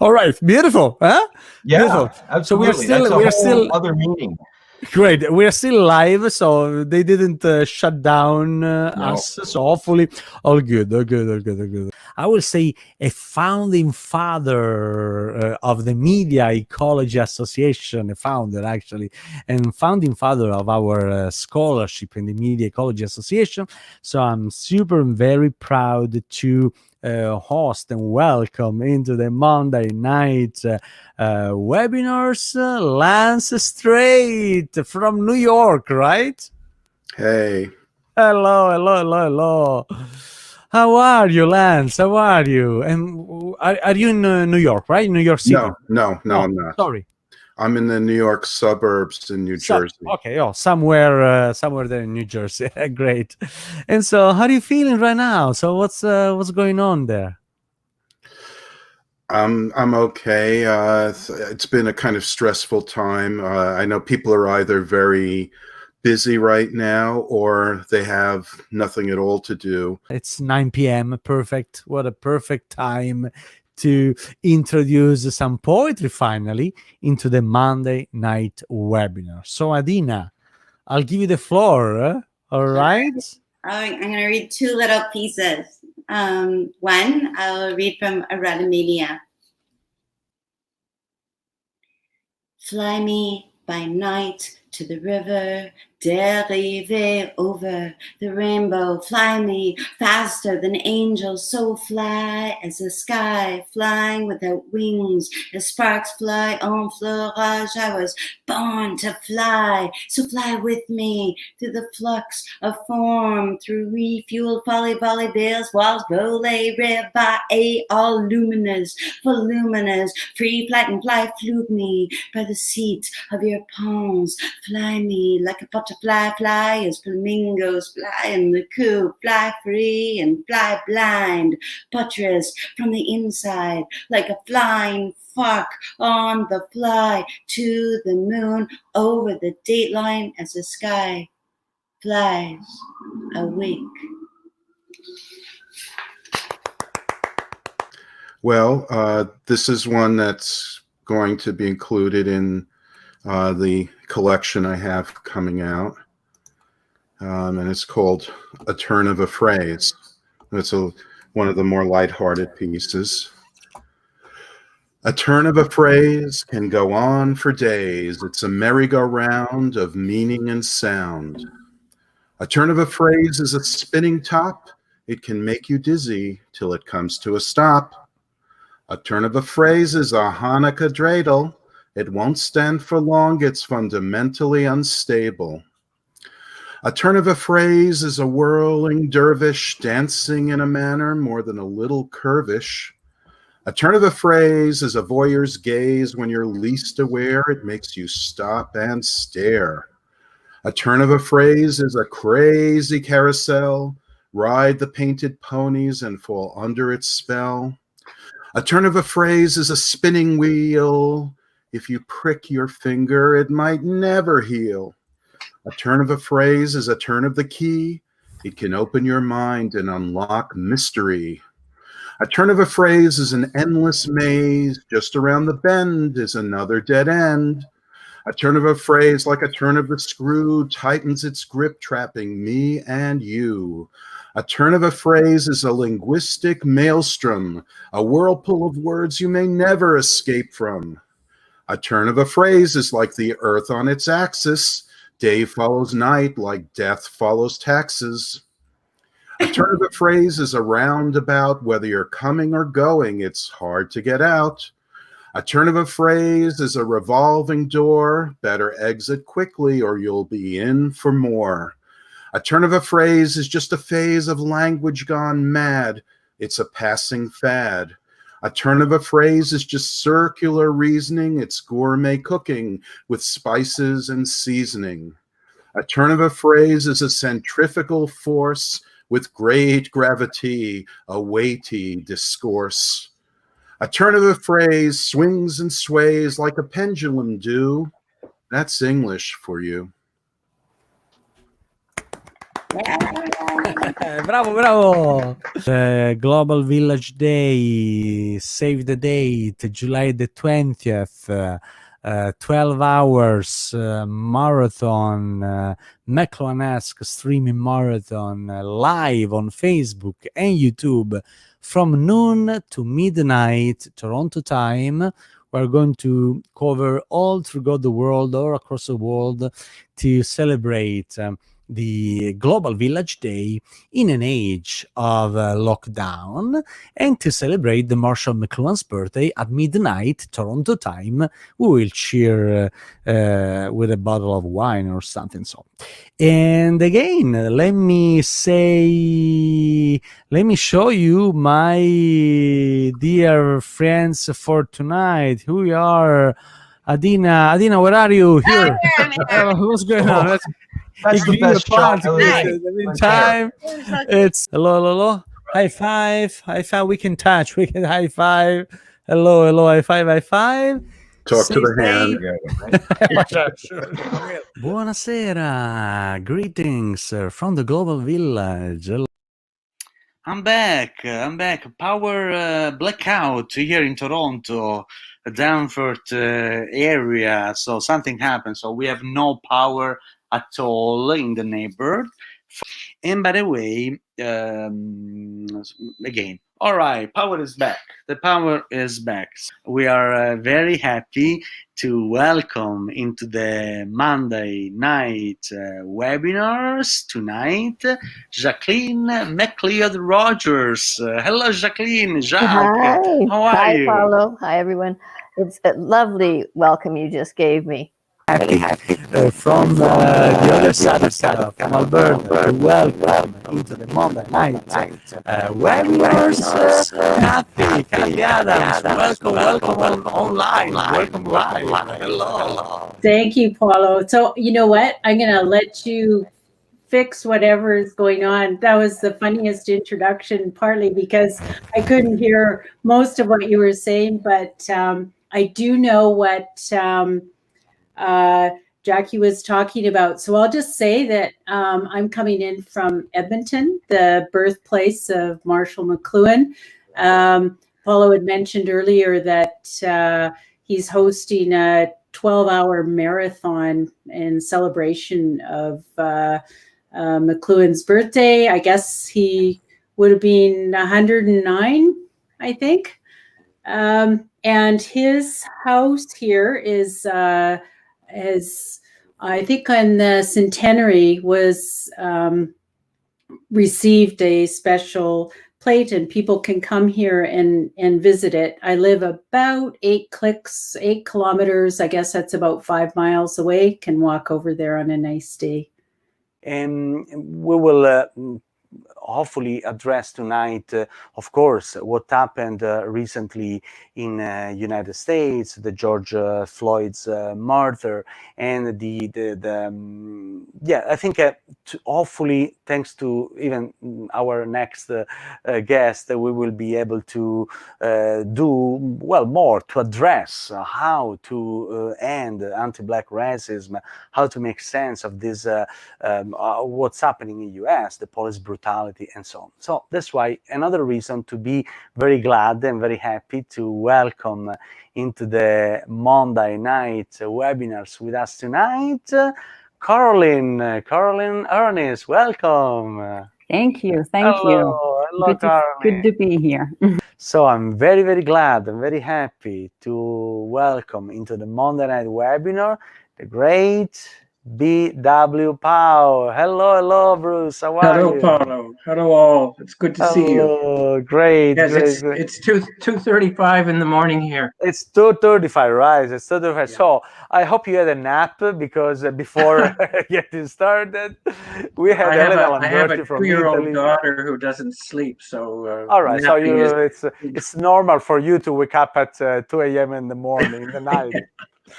Speaker 1: All right, beautiful, huh?
Speaker 19: Yeah,
Speaker 1: beautiful.
Speaker 19: Absolutely.
Speaker 1: So we're still
Speaker 19: other meaning.
Speaker 1: Great. We're still live, so they didn't shut down us. So hopefully, all good. I will say a founding father of the Media Ecology Association, a founder actually, and founding father of our scholarship in the Media Ecology Association. So I'm very proud to host and welcome into the Monday night webinars Lance Strait from New York, right?
Speaker 20: Hey.
Speaker 1: Hello. How are you, Lance? How are you? And are you in New York, right? New York City?
Speaker 20: No, I'm not.
Speaker 1: Sorry.
Speaker 20: I'm in the New York suburbs in New Jersey.
Speaker 1: Okay, somewhere there in New Jersey. Great. And so, how are you feeling right now? So, what's going on there?
Speaker 20: I'm okay. It's been a kind of stressful time. I know people are either very busy right now or they have nothing at all to do.
Speaker 1: It's 9 p.m. Perfect. What a perfect time to introduce some poetry finally into the Monday night webinar. So Adeena, I'll give you the floor. All right.
Speaker 18: I'm going to read two little pieces. One, I'll read from Aronis. Fly me by night to the river, derive over the rainbow. Fly me faster than angels, so fly as the sky, flying without wings, as sparks fly en fleurage. I was born to fly, so fly with me through the flux of form, through refueled folly, volley, veils, walls, volley, rebae, all luminous, voluminous, free flight and fly, flute me by the seat of your palms. Fly me like a butterfly, fly as flamingos fly in the coop, fly free and fly blind, buttress from the inside like a flying fuck on the fly to the moon over the dateline as the sky flies awake.
Speaker 20: Well, this is one that's going to be included in the collection I have coming out, and it's called A Turn of a Phrase. It's one of the more lighthearted pieces. A turn of a phrase can go on for days. It's a merry-go-round of meaning and sound. A turn of a phrase is a spinning top. It can make you dizzy till it comes to a stop. A turn of a phrase is a Hanukkah dreidel. It won't stand for long. It's fundamentally unstable. A turn of a phrase is a whirling dervish dancing in a manner more than a little curvish. A turn of a phrase is a voyeur's gaze when you're least aware. It makes you stop and stare. A turn of a phrase is a crazy carousel. Ride the painted ponies and fall under its spell. A turn of a phrase is a spinning wheel. If you prick your finger, it might never heal. A turn of a phrase is a turn of the key. It can open your mind and unlock mystery. A turn of a phrase is an endless maze. Just around the bend is another dead end. A turn of a phrase, like a turn of the screw, tightens its grip, trapping me and you. A turn of a phrase is a linguistic maelstrom, a whirlpool of words you may never escape from. A turn of a phrase is like the earth on its axis, Day follows night like death follows taxes. A turn of a phrase is a roundabout. Whether you're coming or going, it's hard to get out. A turn of a phrase is a revolving door. Better exit quickly or you'll be in for more. A turn of a phrase is just a phase of language gone mad. It's a passing fad. A turn of a phrase is just circular reasoning. It's gourmet cooking with spices and seasoning. A turn of a phrase is a centrifugal force with great gravity, a weighty discourse. A turn of a phrase swings and sways like a pendulum do. That's English for you.
Speaker 1: Bravo, bravo! Global Village Day, save the date, July the 20th. 12 hours marathon, McLuhan-esque streaming marathon live on Facebook and YouTube from noon to midnight Toronto time. We're going to cover all throughout the world or across the world to celebrate the Global Village Day in an age of lockdown, and to celebrate the Marshall McLuhan's birthday at midnight Toronto time. We will cheer with a bottle of wine or something. So, and again, let me show you my dear friends for tonight. Who we are. Adeena, where are you? Here. What's going on?
Speaker 19: That's the best shot.
Speaker 1: Time. It's hello. High five. We can touch. We can high five. Hello. High five.
Speaker 20: Talk to the
Speaker 1: hand. Buonasera. Greetings from the Global Village. I'm back. Power blackout here in Toronto, Danforth area. So something happened. So we have no power at all in the neighborhood. And by the way, again, all right, power is back. The power is back. We are very happy to welcome into the Monday night webinars tonight, Jacqueline McLeod-Rogers. Hello, Jacqueline. Jacques.
Speaker 21: Hi.
Speaker 1: How are you?
Speaker 21: Hi, Paolo. Hi, everyone. It's a lovely welcome you just gave me.
Speaker 1: From the other side of from Alberta, welcome into the Monday night webinars, Cathy Adams, welcome online, welcome live, hello.
Speaker 22: Thank you, Paolo. So you know what? I'm going to let you fix whatever is going on. That was the funniest introduction, partly because I couldn't hear most of what you were saying, but I do know what Jackie was talking about. So I'll just say that I'm coming in from Edmonton, the birthplace of Marshall McLuhan. Paulo had mentioned earlier that he's hosting a 12-hour marathon in celebration of McLuhan's birthday. I guess he would have been 109, I think. And his house here is I think on the centenary was received a special plate, and people can come here and visit it. I live about 8 kilometers. I guess that's about 5 miles away. Can walk over there on a nice day.
Speaker 1: And we will hopefully address tonight, of course, what happened recently in United States, the George Floyd's murder, and I think hopefully, thanks to even our next guest, we will be able to do more to address how to end anti-Black racism, how to make sense of this, what's happening in the US, the police brutality, and so on. So that's why another reason to be very glad and very happy to welcome into the Monday night webinars with us tonight, Carolin, Aronis, welcome.
Speaker 23: Thank you.
Speaker 1: Hello,
Speaker 23: Good to be here.
Speaker 1: So I'm very, very glad and very happy to welcome into the Monday night webinar the great BW Pau. Hello, Bruce. How are
Speaker 2: Hello,
Speaker 1: you?
Speaker 2: Paolo. Hello, all. It's good to see you.
Speaker 1: Hello, great,
Speaker 2: Yes,
Speaker 1: great, great.
Speaker 2: it's 2:35 in the morning here.
Speaker 1: It's 2:35, right? It's 2:35. So I hope you had a nap because before getting started, we had Elena
Speaker 2: I have a
Speaker 1: Lamberti from
Speaker 2: 2-year-old
Speaker 1: Italy.
Speaker 2: daughter who doesn't sleep, so
Speaker 1: All right, so
Speaker 2: napping is.
Speaker 1: it's normal for you to wake up at 2 a.m. in the morning, in the night.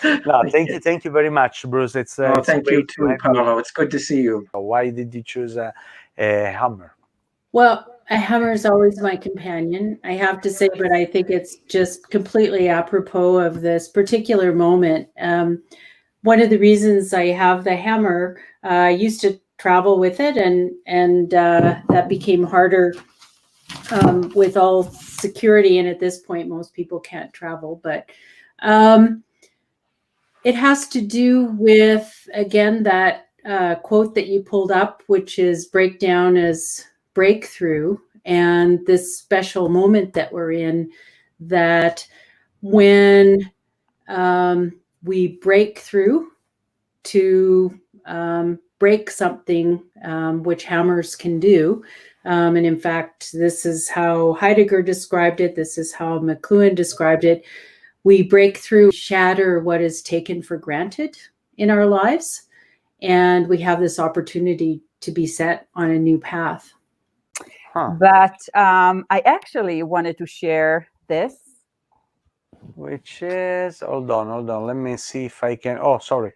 Speaker 1: No, thank you very much, Bruce. It's
Speaker 2: thank you
Speaker 1: great to
Speaker 2: too,
Speaker 1: have
Speaker 2: Paolo.
Speaker 1: you.
Speaker 2: It's good to see you.
Speaker 1: Why did you choose a Hummer?
Speaker 22: Well, a Hummer is always my companion, I have to say, but I think it's just completely apropos of this particular moment. One of the reasons I have the Hummer, I used to travel with it, and that became harder with all security. And at this point, most people can't travel, but it has to do with, again, that quote that you pulled up, which is breakdown as breakthrough, and this special moment that we're in, that when we break through to break something, which hammers can do. And in fact, this is how Heidegger described it. This is how McLuhan described it. We break through, shatter what is taken for granted in our lives, and we have this opportunity to be set on a new path.
Speaker 23: But I actually wanted to share this.
Speaker 1: Which is, hold on. Let me see if I can. Oh, sorry.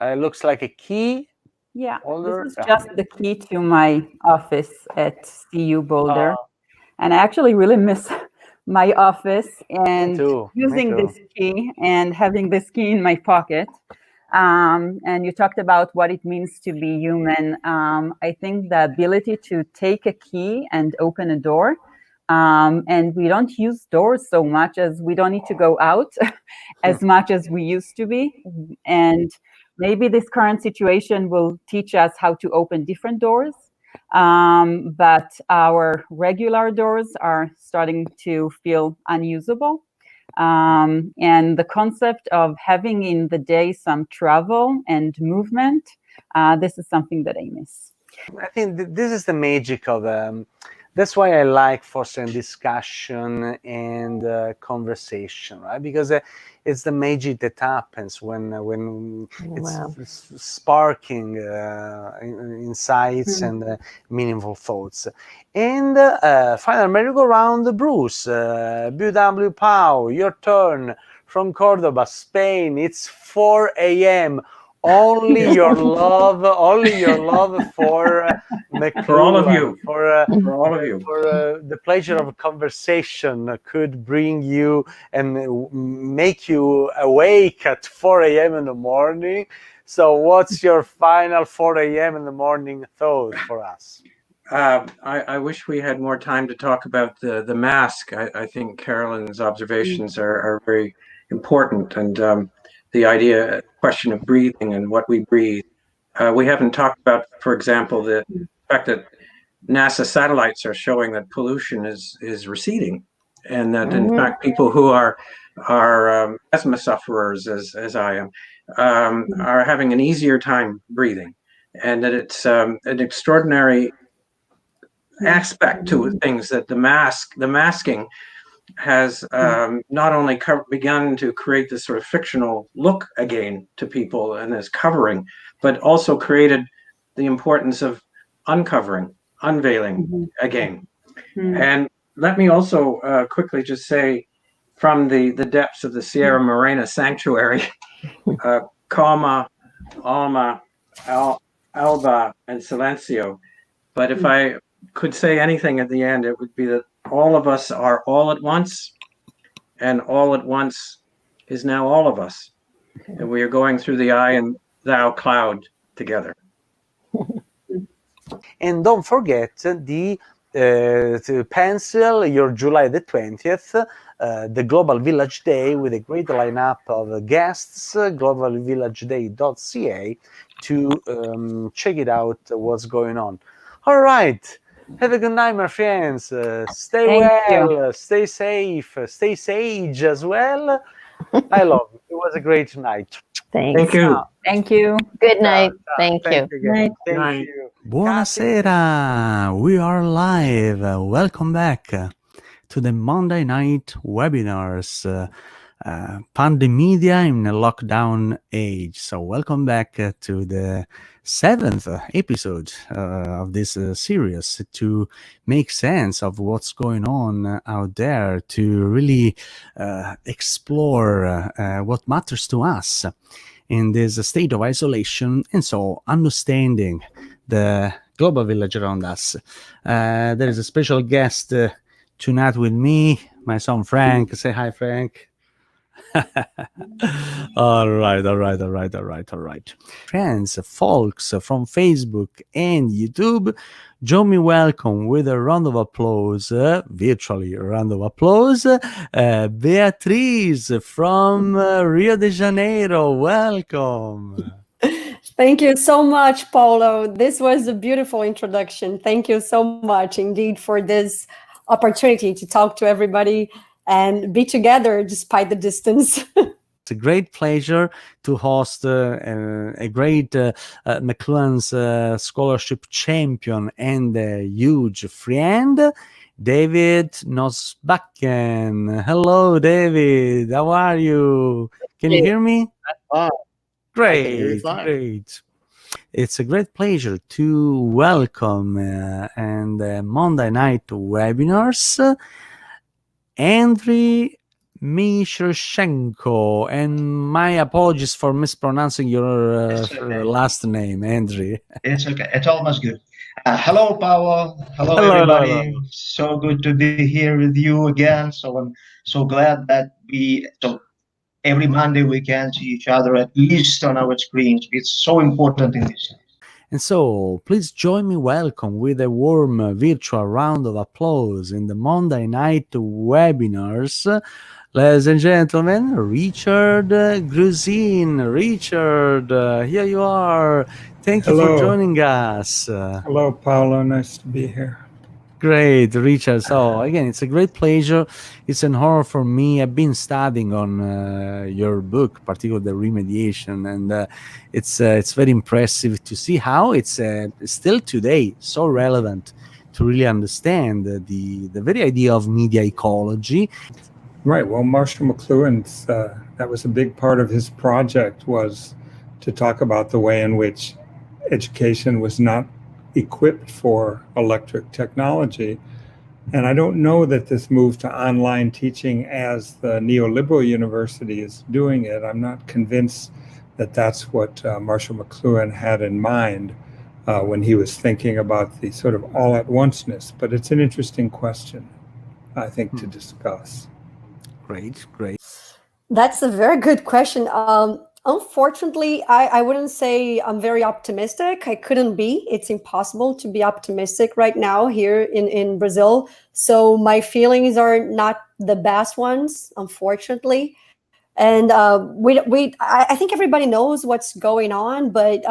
Speaker 1: It looks like a key.
Speaker 23: Yeah,
Speaker 1: holder.
Speaker 23: this is just the key to my office at CU Boulder. And I actually really miss my office and using this key and having this key in my pocket. And you talked about what it means to be human. I think the ability to take a key and open a door, and we don't use doors so much, as we don't need to go out as much as we used to be. And maybe this current situation will teach us how to open different doors. But our regular doors are starting to feel unusable. And the concept of having in the day some travel and movement, this is something that I miss.
Speaker 1: I think this is the magic of that's why I like fostering discussion and conversation, right? Because it's the magic that happens when it's sparking insights and meaningful thoughts. And final merry-go-round, Bruce, BW Pau, your turn from Cordoba, Spain. It's 4 a.m. Only your love for McLuhan,
Speaker 2: For all of you.
Speaker 1: for
Speaker 2: all of you.
Speaker 1: For the pleasure of conversation could bring you and make you awake at 4 a.m. in the morning. So what's your final 4 a.m. in the morning thought for us?
Speaker 2: I wish we had more time to talk about the mask. I think Carolin's observations are very important, and the question of breathing and what we breathe. We haven't talked about, for example, the fact that NASA satellites are showing that pollution is receding, and that in fact people who are asthma sufferers, as I am, are having an easier time breathing, and that it's an extraordinary aspect to things, that the masking has not only begun to create this sort of fictional look again to people and as covering, but also created the importance of uncovering, unveiling again. And let me also quickly just say, from the depths of the Sierra Morena sanctuary, calma, alma, alba, and silencio. But if I could say anything at the end, it would be that all of us are all at once, and all at once is now all of us. And we are going through the I and thou cloud together.
Speaker 1: And don't forget to pencil your July the 20th, the Global Village Day, with a great lineup of guests, globalvillageday.ca, to check it out, what's going on. All right. Have a good night, my friends. Stay well, stay safe, stay sage as well. I love you. It was a great night.
Speaker 21: Thanks.
Speaker 2: Thank you.
Speaker 23: Thank you.
Speaker 21: Good night. Thank you.
Speaker 1: Again. Thank you. Buonasera. We are live. Welcome back to the Monday night webinars. Pandemedia in a lockdown age. So welcome back to the 7th episode of this series to make sense of what's going on out there, to really explore what matters to us in this state of isolation, and so understanding the global village around us. There is a special guest tonight with me, my son Frank. Say hi, Frank. All right. Friends, folks from Facebook and YouTube, join me welcome with a round of applause, virtually a round of applause, Beatriz from Rio de Janeiro. Welcome.
Speaker 3: Thank you so much, Paolo. This was a beautiful introduction. Thank you so much indeed for this opportunity to talk to everybody and be together despite the distance.
Speaker 1: It's a great pleasure to host a great McLuhan's scholarship champion and a huge friend, David Nosbakken. Hello, David. How are you? Can you hear me? Great. It's a great pleasure to welcome and Monday night webinars Andriy Mishershenko, and my apologies for mispronouncing your last name, Andriy.
Speaker 4: It's okay. It's almost good. Hello, Paolo. Hello, everybody.
Speaker 1: Hello.
Speaker 4: So good to be here with you again. So I'm so glad that every Monday we can see each other at least on our screens. It's so important in this.
Speaker 1: And so, please join me welcome with a warm virtual round of applause in the Monday night webinars. Ladies and gentlemen, Richard Grusin. Richard, here you are. Thank you for joining us.
Speaker 6: Hello, Paolo. Nice to be here.
Speaker 1: Great, Richard. So again, it's a great pleasure. It's an honor for me. I've been studying on your book, particularly the remediation, and it's very impressive to see how it's still today so relevant to really understand the very idea of media ecology.
Speaker 6: Right. Well, Marshall McLuhan's that was a big part of his project, was to talk about the way in which education was not equipped for electric technology. And I don't know that this move to online teaching as the neoliberal university is doing it. I'm not convinced that that's what Marshall McLuhan had in mind when he was thinking about the sort of all-at-onceness. But it's an interesting question, I think, to discuss.
Speaker 1: Great.
Speaker 3: That's a very good question. Unfortunately, I wouldn't say I'm very optimistic. I couldn't be. It's impossible to be optimistic right now here in Brazil. So my feelings are not the best ones, unfortunately. And I think everybody knows what's going on, but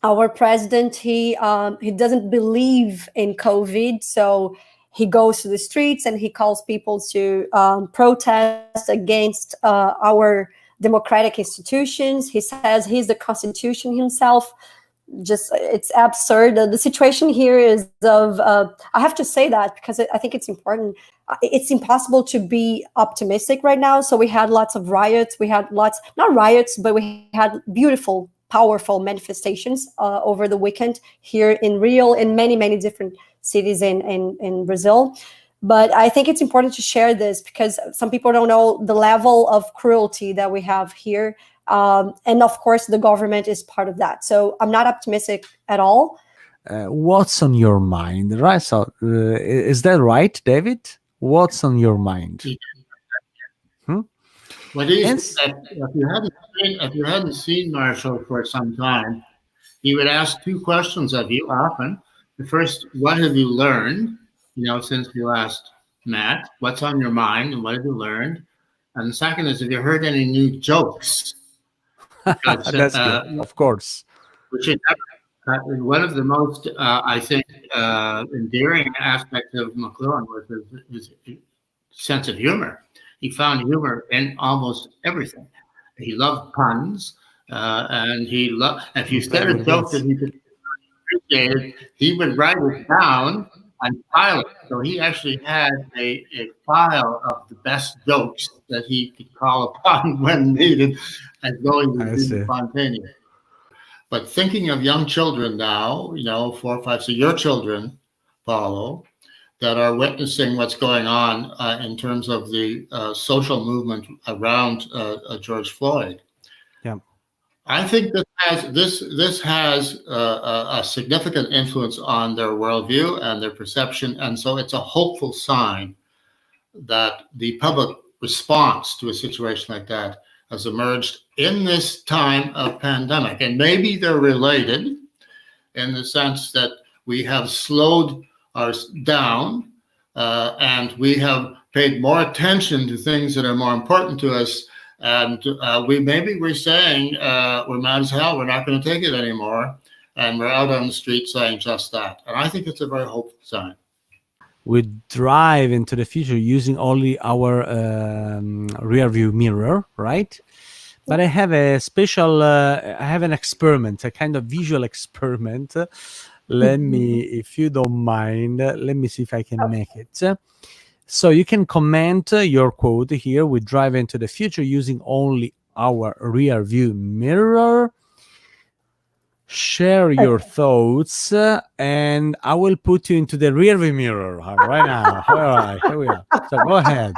Speaker 3: our president, he doesn't believe in COVID. So he goes to the streets and he calls people to protest against our democratic institutions. He says he's the Constitution himself. Just, it's absurd. The situation here is I have to say that because I think it's important. It's impossible to be optimistic right now. So we had lots of riots. We had not riots, but we had beautiful, powerful manifestations over the weekend here in Rio, in many, many different cities in Brazil. But I think it's important to share this because some people don't know the level of cruelty that we have here. And of course, the government is part of that. So I'm not optimistic at all.
Speaker 1: What's on your mind, right? So, is that right, David? What's on your mind?
Speaker 5: What is that if you hadn't seen Marshall for some time, he would ask two questions of you often. The first, what have you learned? Since we last met, what's on your mind and what have you learned? And the second is, have you heard any new jokes?
Speaker 1: That's good, of course.
Speaker 5: Which is one of the most, I think, endearing aspects of McLuhan was his sense of humor.
Speaker 7: he found humor in almost everything. He loved puns, and he loved. If you said a joke that he could appreciate, he would write it down and file it. So he actually had a file of the best jokes that he could call upon when needed, as though he was being spontaneous. But thinking of young children now, 4 or 5, so your children, Paolo, that are witnessing what's going on in terms of the social movement around George Floyd.
Speaker 1: Yeah,
Speaker 7: I think this has a significant influence on their worldview and their perception, and so it's a hopeful sign that the public response to a situation like that has emerged in this time of pandemic. And maybe they're related in the sense that we have slowed ours down and we have paid more attention to things that are more important to us. And we're saying we're mad as hell, we're not going to take it anymore. And we're out on the street saying just that. And I think it's a very hopeful sign.
Speaker 1: We drive into the future using only our rear view mirror, right? But I have a special, I have an experiment, a kind of visual experiment. Let me, if you don't mind, let me see if I can make it. So you can comment your quote here. We drive into the future using only our rear view mirror. Share your thoughts, and I will put you into the rear view mirror right now. All right, here we are. So go ahead.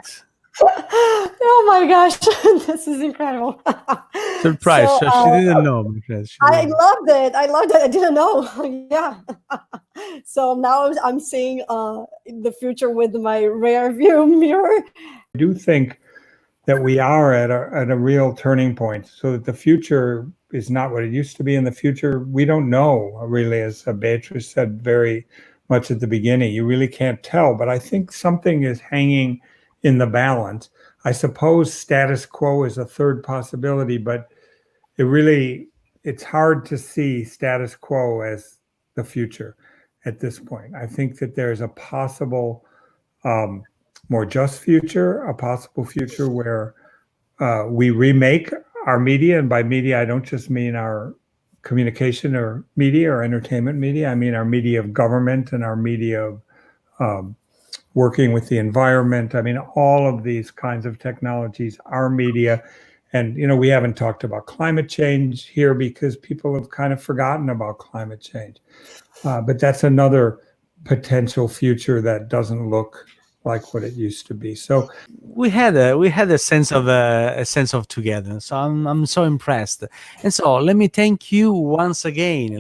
Speaker 3: Oh my gosh, this is incredible.
Speaker 1: Surprise! So, she didn't know.
Speaker 3: I loved it. I didn't know. Yeah. So now I'm seeing the future with my rear view mirror.
Speaker 6: I do think that we are at a real turning point, so that the future is not what it used to be in the future. We don't know, really, as Beatrice said very much at the beginning. You really can't tell, but I think something is hanging in the balance. I suppose status quo is a third possibility, but it's hard to see status quo as the future at this point. I think that there's a possible more just future, a possible future where we remake our media, and by media, I don't just mean our communication or media or entertainment media. I mean our media of government and our media of working with the environment. I mean, all of these kinds of technologies, our media. And, we haven't talked about climate change here because people have kind of forgotten about climate change. But that's another potential future that doesn't look like what it used to be. So
Speaker 1: we had a sense of togetherness. So I'm so impressed. And so let me thank you once again.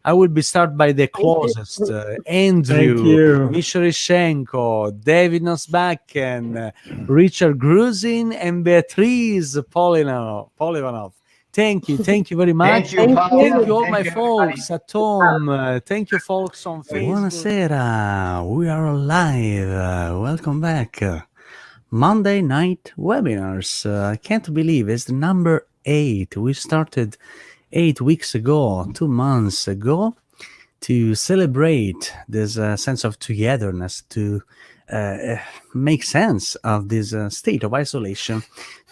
Speaker 1: I will be start by the closest. Andrew, Misharishenko, David Nosbakken, Richard Grusin, and Beatrice Polivanov. Thank you very much.
Speaker 12: Thank you
Speaker 1: all my folks at home. Thank you, folks on Facebook. Buonasera, we are live. Welcome back. Monday night webinars. I can't believe it's the number 8. We started 8 weeks ago, 2 months ago, to celebrate this sense of togetherness, to make sense of this state of isolation,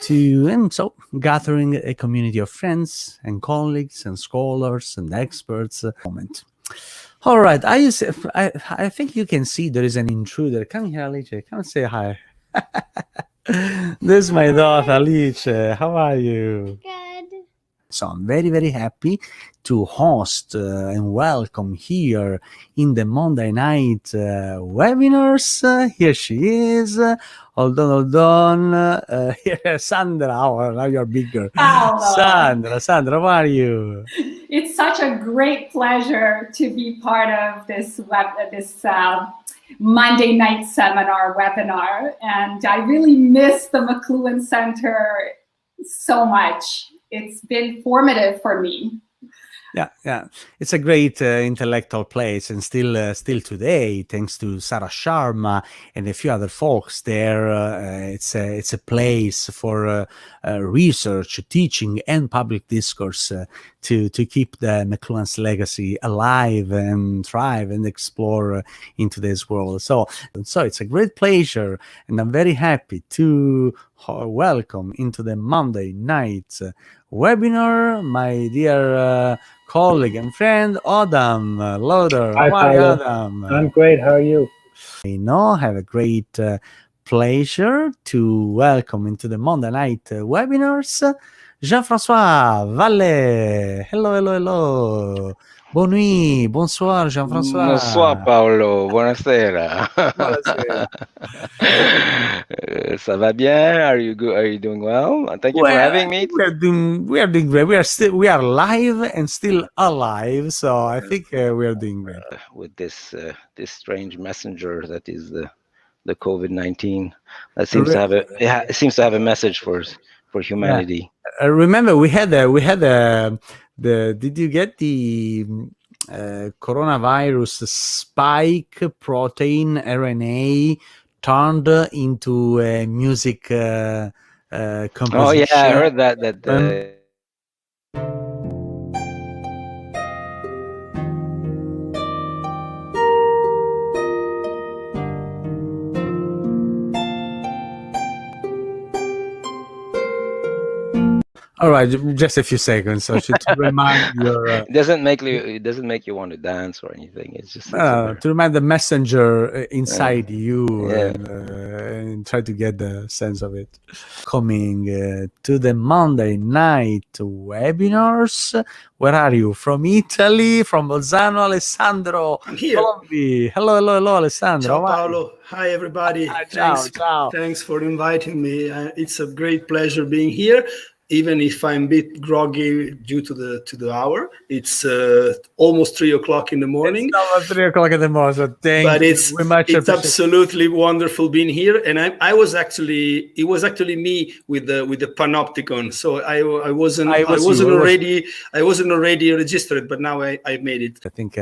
Speaker 1: and so gathering a community of friends and colleagues and scholars and experts. All right, I think you can see there is an intruder. Come here, Alice. Come and say hi. This is my daughter, Alice. How are you?
Speaker 8: Good.
Speaker 1: So I'm very, very happy to host and welcome here in the Monday night webinars. Here she is. Hold on. Here, Sandra. Oh, now you're bigger.
Speaker 9: Paolo.
Speaker 1: Sandra, how are you?
Speaker 9: It's such a great pleasure to be part of this Monday night seminar webinar, and I really miss the McLuhan Center so much. It's been formative for me.
Speaker 1: Yeah. It's a great intellectual place, and still today, thanks to Sarah Sharma and a few other folks there, it's a place for research, teaching, and public discourse to keep the McLuhan's legacy alive and thrive and explore in today's world. So it's a great pleasure, and I'm very happy to welcome into the Monday night webinar my dear colleague and friend Adam Loader.
Speaker 8: Hi,
Speaker 1: How are you,
Speaker 8: Paolo.
Speaker 1: Adam?
Speaker 8: I'm great. How are you?
Speaker 1: I have a great pleasure to welcome into the Monday night webinars Jean-François Valle. Hello. Bonne nuit, bonsoir, Jean-François.
Speaker 10: Bonsoir Paolo, buonasera.
Speaker 1: Buonasera.
Speaker 10: Ça va bien? Are you good? Are you doing well? Thank you for having me.
Speaker 1: We are doing great. We are live and still alive, so I think we are doing great.
Speaker 10: With this strange messenger that is the COVID-19, that seems to have it seems to have a message for humanity.
Speaker 1: Yeah. Remember, we had the. Did you get the coronavirus spike protein RNA turned into a music composition?
Speaker 10: Oh yeah, I heard that.
Speaker 1: All right, just a few seconds, so to remind your.
Speaker 10: It doesn't make you want to dance or anything. It's just
Speaker 1: to remind the messenger inside you and try to get the sense of it. Coming to the Monday night webinars. Where are you? From Italy, from Bolzano, Alessandro.
Speaker 11: I'm here.
Speaker 1: Colombi. Hello, Alessandro.
Speaker 11: Ciao, Paolo. Hi, everybody.
Speaker 1: Ciao.
Speaker 11: Thanks for inviting me. It's a great pleasure being here. Even if I'm a bit groggy due to the hour, it's almost 3 o'clock in the morning.
Speaker 1: It's almost 3 o'clock in the morning. So
Speaker 11: it's absolutely wonderful being here. And it was actually me with the panopticon. So I wasn't already registered, but now I made it.
Speaker 1: I think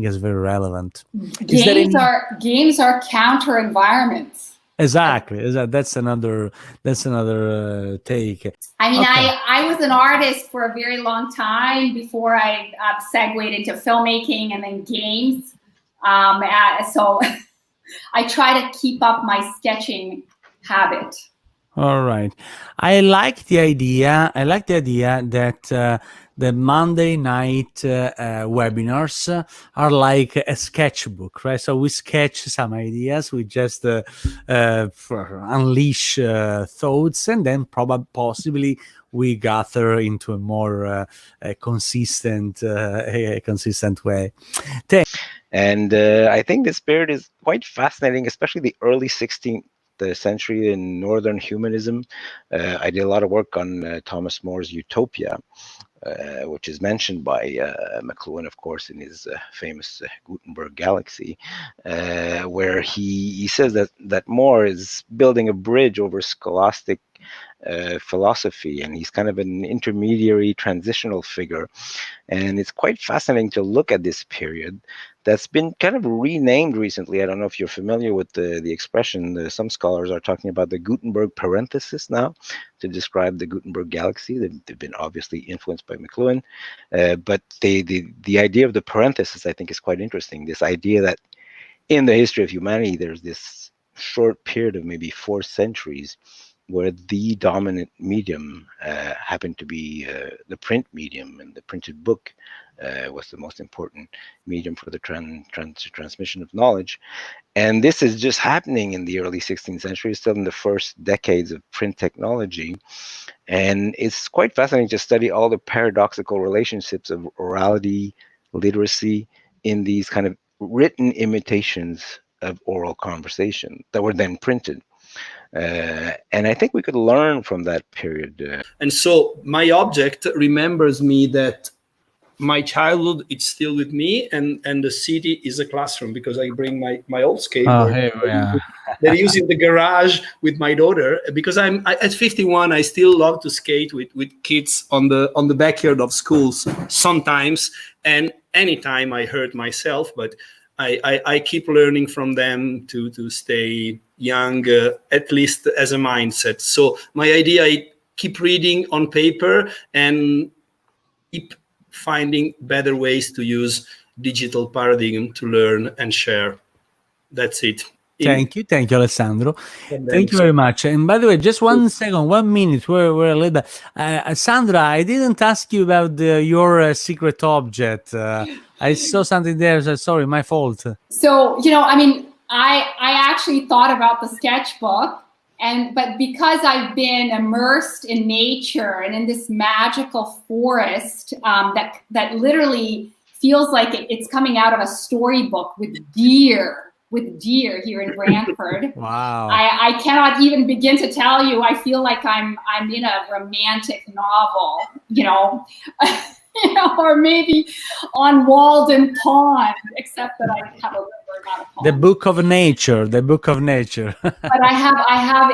Speaker 1: it's very relevant.
Speaker 9: Games are counter environments.
Speaker 1: Exactly. That's another take.
Speaker 9: I mean, okay. I was an artist for a very long time before I segued into filmmaking and then games. So I try to keep up my sketching habit.
Speaker 1: All right. I like the idea that the Monday night webinars are like a sketchbook, right? So we sketch some ideas, we just unleash thoughts, and then possibly we gather into a more consistent way.
Speaker 10: And I think this period is quite fascinating, especially the early 16th century in Northern humanism. I did a lot of work on Thomas More's Utopia, which is mentioned by McLuhan, of course, in his famous Gutenberg Galaxy, where he says that More is building a bridge over scholastic philosophy, and he's kind of an intermediary transitional figure. And it's quite fascinating to look at this period that's been kind of renamed recently. I don't know if you're familiar with the expression. Some scholars are talking about the Gutenberg parenthesis now to describe the Gutenberg Galaxy. They've been obviously influenced by McLuhan, but the idea of the parenthesis, I think, is quite interesting. This idea that in the history of humanity, there's this short period of maybe 4 centuries where the dominant medium happened to be the print medium, and the printed book was the most important medium for the transmission of knowledge. And this is just happening in the early 16th century, still in the first decades of print technology. And it's quite fascinating to study all the paradoxical relationships of orality, literacy, in these kind of written imitations of oral conversation that were then printed. And I think we could learn from that period.
Speaker 11: And so my object remembers me that my childhood, it's still with me, and the city is a classroom because I bring my old skateboard.
Speaker 1: Oh, hey, yeah.
Speaker 11: They're using the garage with my daughter because at 51. I still love to skate with kids on the backyard of schools sometimes, and anytime I hurt myself, but I keep learning from them to stay young, at least as a mindset. So my idea, I keep reading on paper and keep finding better ways to use digital paradigm to learn and share. That's it.
Speaker 1: Thank you, Alessandro. Thank you very much. And by the way, just 1 second, 1 minute. We're a little bit. Sandra, I didn't ask you about your secret object. I saw something there. So sorry, my fault.
Speaker 9: So, you know, I mean, I actually thought about the sketchbook, but because I've been immersed in nature and in this magical forest that literally feels like it's coming out of a storybook with deer here in Brantford.
Speaker 1: Wow.
Speaker 9: I cannot even begin to tell you. I feel like I'm in a romantic novel, you know, or maybe on Walden Pond, except that I have a river, not a pond.
Speaker 1: The book of nature.
Speaker 9: But I have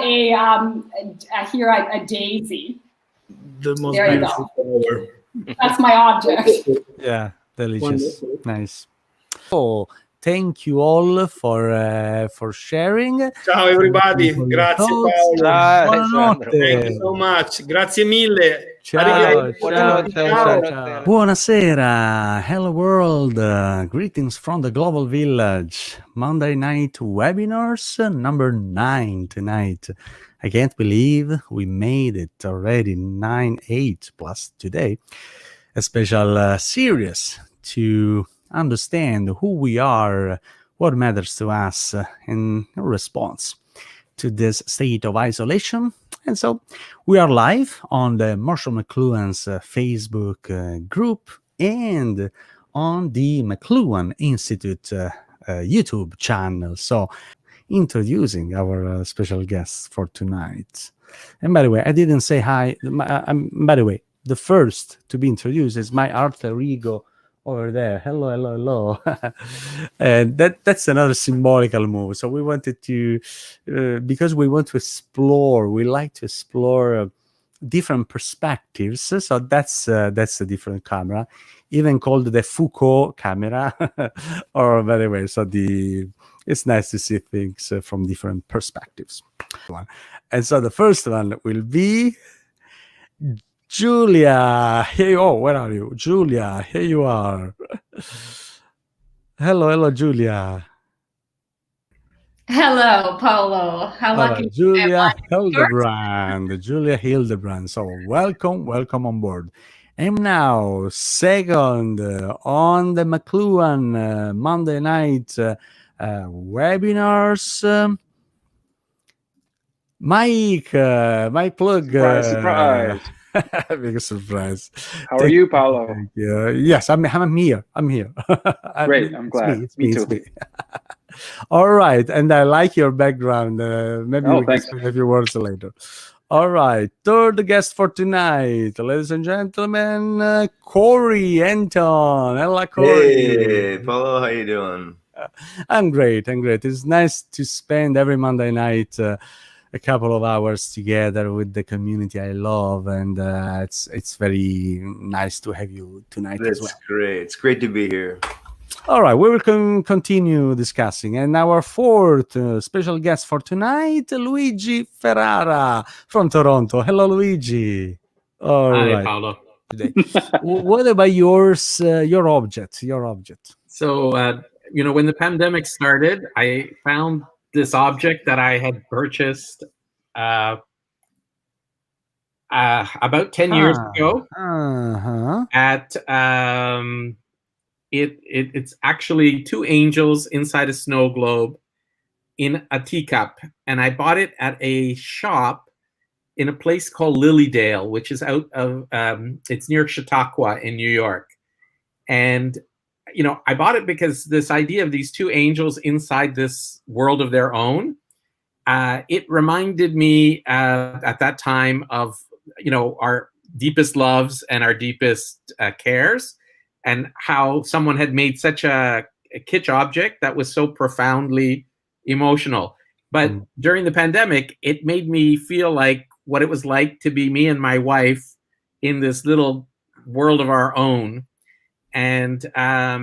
Speaker 9: a daisy.
Speaker 11: The most
Speaker 9: there
Speaker 11: beautiful flower.
Speaker 9: That's my object.
Speaker 1: Yeah, delicious. Nice. Oh, thank you all for sharing.
Speaker 11: Ciao everybody. Grazie Paolo.
Speaker 1: Buonanotte.
Speaker 11: Thank you so much. Grazie mille.
Speaker 1: Ciao.
Speaker 11: Ciao.
Speaker 1: Buonasera. Hello world. Greetings from the Global Village. Monday night webinars number 9 tonight. I can't believe we made it already 9/8 plus today. A special series to understand who we are, what matters to us in response to this state of isolation. And so we are live on the Marshall McLuhan's Facebook group and on the McLuhan Institute YouTube channel. So introducing our special guests for tonight. And by the way, I didn't say hi. By the way, the first to be introduced is my alter ego over there. Hello. And that's another symbolical move. So we wanted to, because we want to explore, we like to explore different perspectives. So that's a different camera, even called the Foucault camera. Or by the way, so it's nice to see things from different perspectives. And so the first one will be Julia. Hey, where are you? Julia, here you are. Hello, Julia.
Speaker 8: Hello, Paolo. How lucky.
Speaker 1: Julia Hildebrand. Julia Hildebrand. So welcome on board. And now, second on the McLuhan Monday night webinars. Mike, my plug.
Speaker 13: Surprise.
Speaker 1: Big surprise.
Speaker 13: How are you, Paolo?
Speaker 1: Yes, I'm here.
Speaker 13: Great, I'm glad.
Speaker 1: It's me. All right, and I like your background. Maybe we can speak a few words later. All right, third guest for tonight, ladies and gentlemen, Corey Anton. Hello, Corey.
Speaker 15: Hey, Paolo, how you doing?
Speaker 1: I'm great. It's nice to spend every Monday night a couple of hours together with the community I love, and it's very nice to have you tonight as well.
Speaker 15: That's great. It's great to be here.
Speaker 1: All right, we will continue discussing. And our fourth special guest for tonight, Luigi Ferrara from Toronto. Hello, Luigi. All
Speaker 24: Hi,
Speaker 1: right.
Speaker 24: Paolo.
Speaker 1: What about yours? Your object.
Speaker 24: So, when the pandemic started, I found this object that I had purchased about 10 years ago. At it's actually two angels inside a snow globe in a teacup, and I bought it at a shop in a place called Lilydale, which is out of it's near Chautauqua in New York. And I bought it because this idea of these two angels inside this world of their own, it reminded me at that time of, our deepest loves and our deepest cares. and how someone had made such a kitsch object that was so profoundly emotional. But during the pandemic, it made me feel like what it was like to be me and my wife in this little world of our own. And I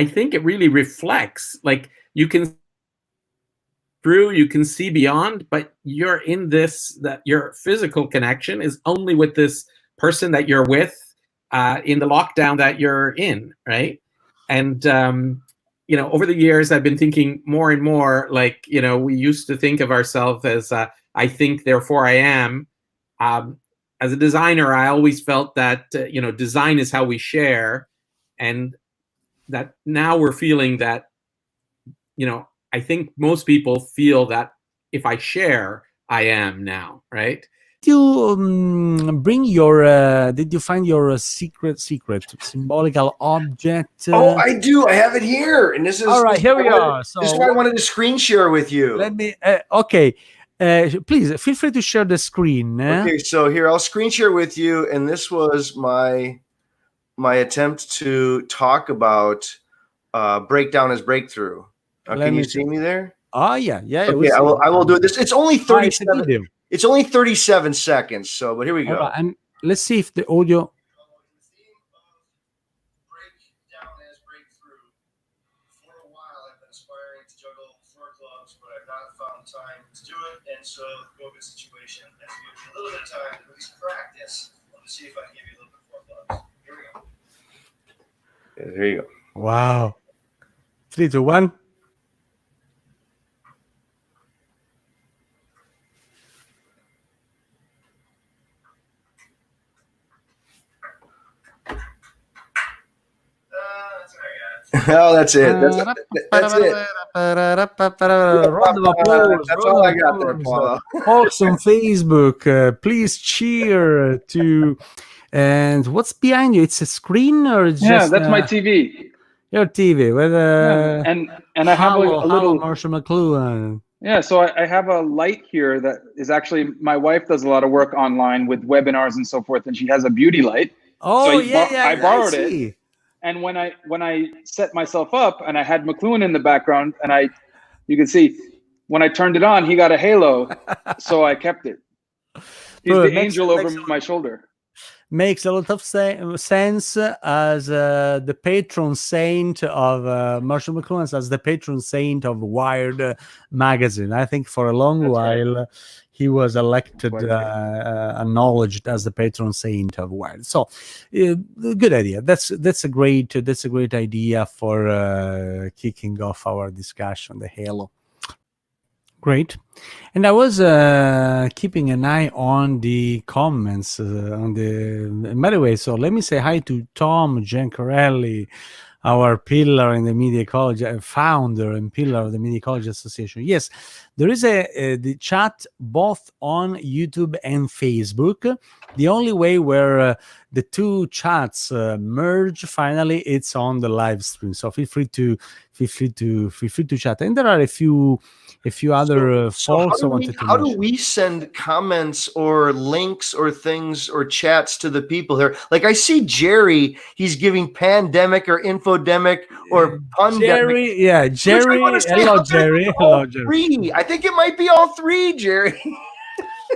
Speaker 24: think it really reflects, like, you can see beyond, but you're in this, that your physical connection is only with this person that you're with in the lockdown that you're in, right? And over the years, I've been thinking more and more, like, we used to think of ourselves as I think, therefore I am. As a designer, I always felt that design is how we share, and that now we're feeling that, I think most people feel that if I share, I am now, right?
Speaker 1: Did you bring your? Did you find your secret symbolical object?
Speaker 15: Oh, I do. I have it here, and this is
Speaker 1: all right. Here we are.
Speaker 15: So this is why I wanted to screen share with you.
Speaker 1: Let me. Okay. Please feel free to share the screen.
Speaker 15: Okay, so here I'll screen share with you, and this was my attempt to talk about breakdown as breakthrough. Can you see me there?
Speaker 1: Oh yeah.
Speaker 15: Okay, I will do this. It's only 37. It's only 37 seconds. So, but here we go.
Speaker 1: Right, and let's see if the audio.
Speaker 15: Time to do it, and so the COVID situation has given me a little bit of time to at least practice. Let me see if I can give you a little bit more gloves. Here we go. Yeah, there you go.
Speaker 1: Wow. 3, 2, 1.
Speaker 15: Oh, that's it. That's it.
Speaker 1: Round of applause.
Speaker 15: That's all I got there, Paolo.
Speaker 1: Folks on Facebook, please cheer to. And what's behind you? It's a screen or just?
Speaker 13: Yeah, that's my TV.
Speaker 1: Your TV with
Speaker 13: and I have a little
Speaker 1: Marshall McLuhan.
Speaker 13: Yeah, so I have a light here that is actually, my wife does a lot of work online with webinars and so forth, and she has a beauty light.
Speaker 1: Oh,
Speaker 13: so I borrowed it. And when I set myself up and I had McLuhan in the background, and you can see when I turned it on, he got a halo, so I kept it. He's the angel over my shoulder.
Speaker 1: Makes a lot of sense as the patron saint of Marshall McLuhan, as the patron saint of Wired magazine. I think for a long while he was elected, acknowledged as the patron saint of Wired. So, good idea. That's a great idea for kicking off our discussion. The halo. Great. And I was keeping an eye on the comments by the way, so let me say hi to Tom Giancarelli, our pillar in the Media Ecology, founder and pillar of the Media Ecology Association. Yes, there is the chat both on YouTube and Facebook. The only way where the two chats merge finally, it's on the live stream. So feel free to chat. And there are a few other folks I wanted to
Speaker 15: how do we send comments or links or things or chats to the people here? Like I see Jerry, he's giving pandemic or infodemic or pundemic.
Speaker 1: Jerry. Hello, Jerry. Hello, Jerry.
Speaker 15: I think it might be all three, Jerry.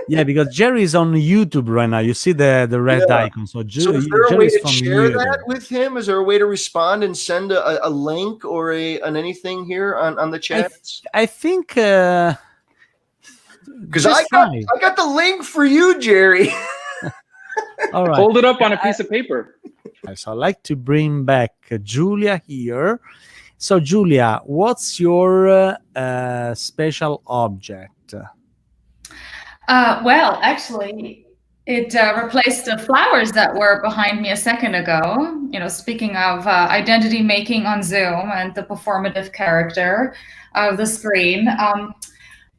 Speaker 1: Yeah, because Jerry is on YouTube right now. You see the red icon. So
Speaker 15: is there a way to share that with him? Is there a way to respond and send a link or an anything here on the chats?
Speaker 1: I think
Speaker 15: because I got the link for you, Jerry.
Speaker 1: All right.
Speaker 13: Hold it up on a piece of paper.
Speaker 1: So I'd like to bring back Julia here. So Julia, what's your special object?
Speaker 8: Well, actually, it replaced the flowers that were behind me a second ago. Speaking of identity making on Zoom and the performative character of the screen.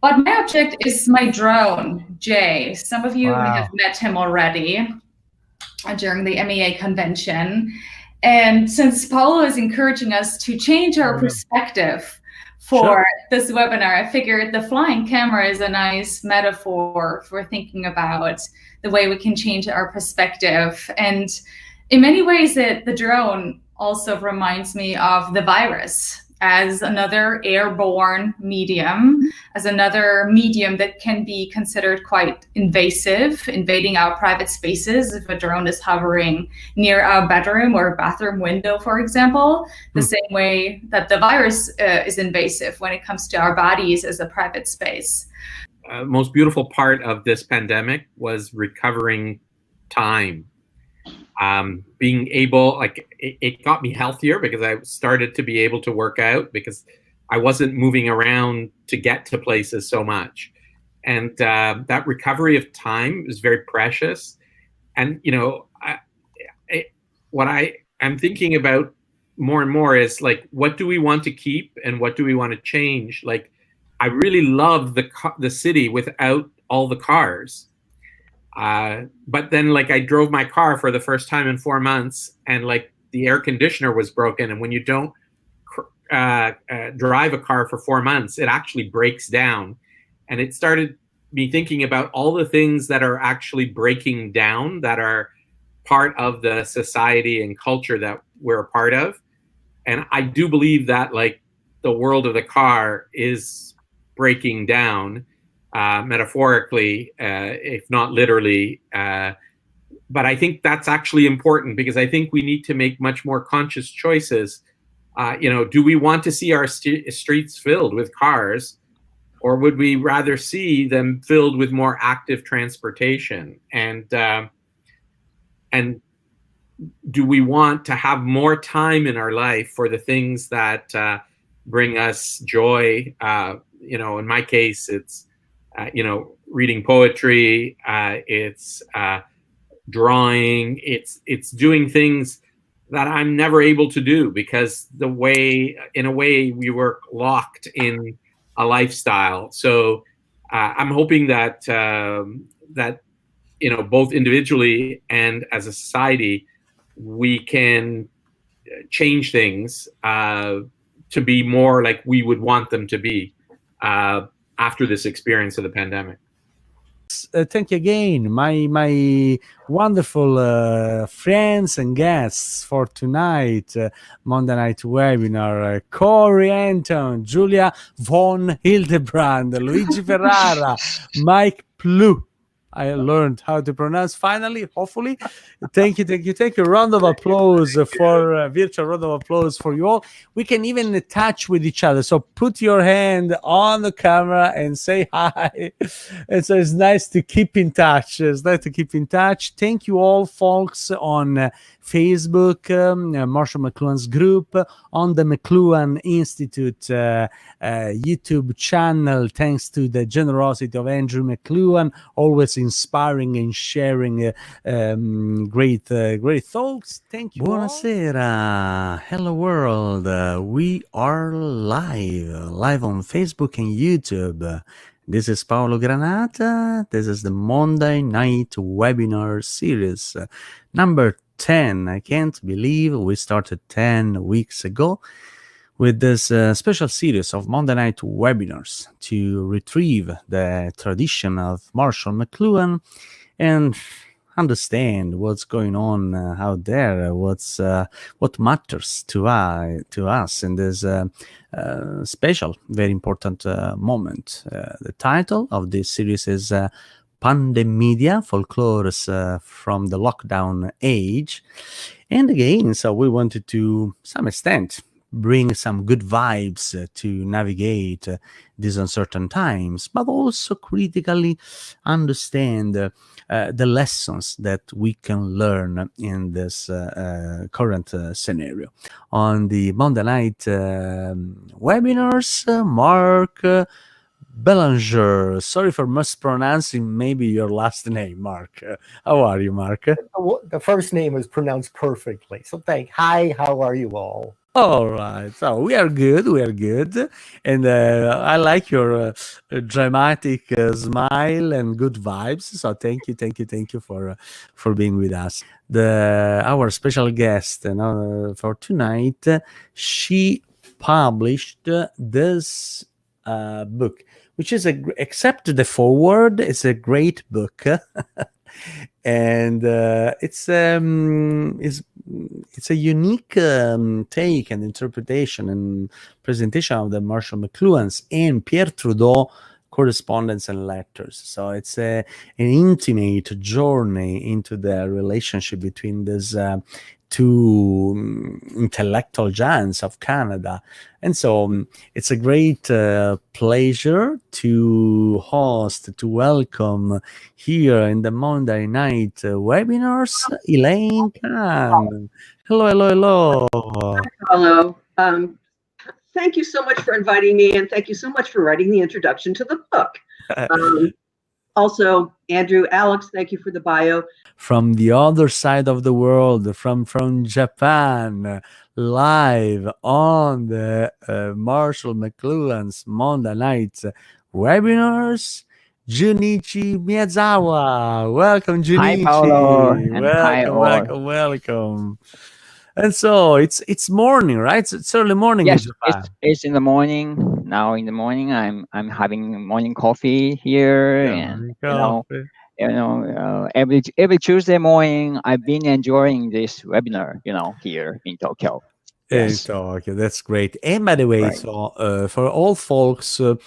Speaker 8: But my object is my drone, Jay. Some of you may have met him already during the MEA convention. And since Paolo is encouraging us to change our perspective for this webinar. I figured the flying camera is a nice metaphor for thinking about the way we can change our perspective. And in many ways, the drone also reminds me of the virus as another airborne medium, as another medium that can be considered quite invasive, invading our private spaces if a drone is hovering near our bedroom or bathroom window, for example, the same way that the virus is invasive when it comes to our bodies as a private space.
Speaker 24: Most beautiful part of this pandemic was recovering time. Being able, it got me healthier because I started to be able to work out because I wasn't moving around to get to places so much. And that recovery of time is very precious. And, you know, what I am thinking about more and more is like, what do we want to keep and what do we want to change? Like, I really love the city without all the cars. But then, like, I drove my car for the first time in 4 months, and like the air conditioner was broken. And when you don't drive a car for 4 months, it actually breaks down. And it started me thinking about all the things that are actually breaking down, that are part of the society and culture that we're a part of. And I do believe that, like, the world of the car is breaking down. Metaphorically, if not literally. But I think that's actually important because I think we need to make much more conscious choices. You know, do we want to see our streets filled with cars, or would we rather see them filled with more active transportation? And do we want to have more time in our life for the things that bring us joy? You know, in my case, it's you know, reading poetry, it's drawing, it's doing things that I'm never able to do because in a way, we were locked in a lifestyle. So I'm hoping that that, you know, both individually and as a society, we can change things to be more like we would want them to be. After this experience of the pandemic.
Speaker 1: Thank you again, my wonderful friends and guests for tonight, Monday night webinar, Corey Anton, Julia von Hildebrand, Luigi Ferrara, Mike Plu. I learned how to pronounce finally, hopefully. Thank you. A round of applause for virtual round of applause for you all. We can even touch with each other. So put your hand on the camera and say hi. And so it's nice to keep in touch. Thank you all, folks, on Facebook, Marshall McLuhan's group, on the McLuhan Institute YouTube channel. Thanks to the generosity of Andrew McLuhan, always inspiring and sharing great thoughts. Thank you. Buonasera, hello world. We are live on Facebook and YouTube. This is Paolo Granata. This is the Monday night webinar series number 10. I can't believe we started 10 weeks ago with this special series of Monday night webinars to retrieve the tradition of Marshall McLuhan and understand what's going on out there, what matters to us in this special, very important moment. The title of this series is Pandemia, Folklores from the Lockdown Age. And again, so we wanted to some extent bring some good vibes to navigate these uncertain times, but also critically understand the lessons that we can learn in this current scenario. On the Monday night webinars, Marc Belanger. Sorry for mispronouncing maybe your last name, Marc. How are you, Marc?
Speaker 14: The first name is pronounced perfectly. So hi, how are you all?
Speaker 1: All right, so we are good, and I like your dramatic smile and good vibes. So thank you for being with us. Our special guest for tonight, she published this book, which is except the foreword, it's a great book. And it's a unique take and interpretation and presentation of the Marshall McLuhan's and Pierre Trudeau correspondence and letters. So it's an intimate journey into the relationship between these two intellectual giants of Canada. And so it's a great pleasure to host, to welcome here in the Monday night webinars, Elaine, Kahn. Hello, hello, hello.
Speaker 16: Hello. Thank you so much for inviting me, and thank you so much for writing the introduction to the book. Also, Andrew, Alex, thank you for the bio.
Speaker 1: From the other side of the world, from Japan, live on the Marshall McLuhan's Monday night webinars, Junichi Miyazawa. Welcome, Junichi.
Speaker 17: Hi, Paolo, and hi,
Speaker 1: welcome, welcome. And so it's morning, right? It's early morning
Speaker 17: yes,
Speaker 1: in Japan.
Speaker 17: it's in the morning. Now in the morning, I'm having morning coffee here, and every Tuesday morning, I've been enjoying this webinar, here in Tokyo. Yes.
Speaker 1: In Tokyo, that's great. And by the way,
Speaker 17: Right.
Speaker 1: so for all folks on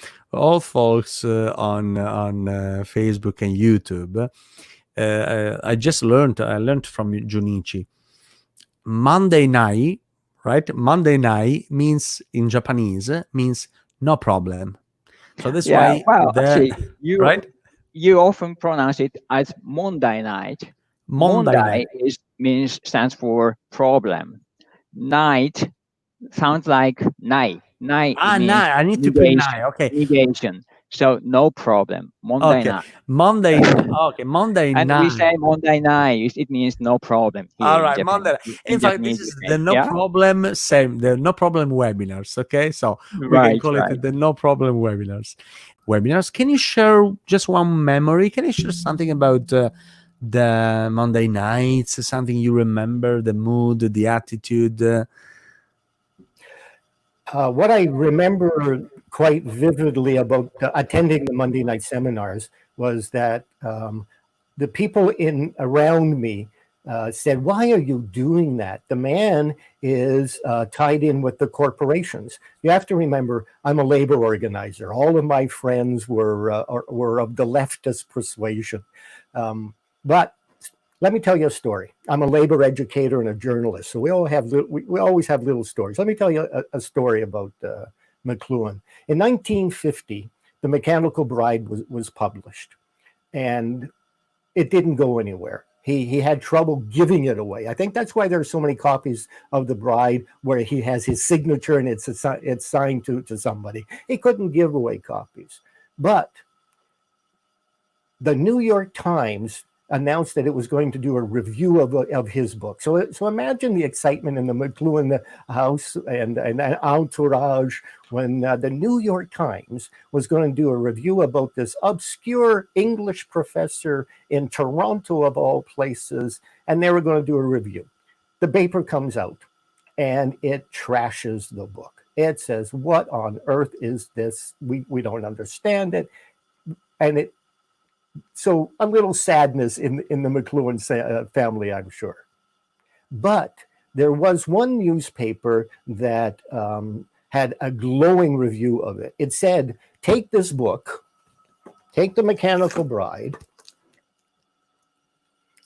Speaker 1: Facebook and YouTube, I learned from Junichi. Monday night, right? Monday night means in Japanese means no problem. So that's why
Speaker 17: actually, you often pronounce it as Monday night.
Speaker 1: Monday
Speaker 17: night stands for problem. Night sounds like night. Night.
Speaker 1: Night. I need to put night. Okay.
Speaker 17: Negation. So no problem. Monday night.
Speaker 1: Monday. Okay. Monday
Speaker 17: and
Speaker 1: night.
Speaker 17: we say Monday night. It means no problem.
Speaker 1: All right. Monday. In fact, this is the no problem. The no problem webinars. Okay. So we can call it the no problem webinars. Can you share just one memory? Can you share something about the Monday nights? Something you remember? The mood, the attitude.
Speaker 14: What I remember quite vividly about attending the Monday night seminars was that the people around me said, "Why are you doing that? The man is tied in with the corporations." You have to remember, I'm a labor organizer. All of my friends were of the leftist persuasion, but let me tell you a story. I'm a labor educator and a journalist, so we always have little stories. Let me tell you a story about McLuhan. In 1950, The Mechanical Bride was published, and it didn't go anywhere. He had trouble giving it away. I think that's why there are so many copies of The Bride where he has his signature and it's signed to somebody. He couldn't give away copies, but the New York Times announced that it was going to do a review of his book. So imagine the excitement in the McLuhan house and entourage when the New York Times was going to do a review about this obscure English professor in Toronto, of all places, and they were going to do a review. The paper comes out and it trashes the book. It says, "What on earth is this? We don't understand it." And so a little sadness in the McLuhan family, I'm sure. But there was one newspaper that had a glowing review of it. It said, "Take this book, take The Mechanical Bride,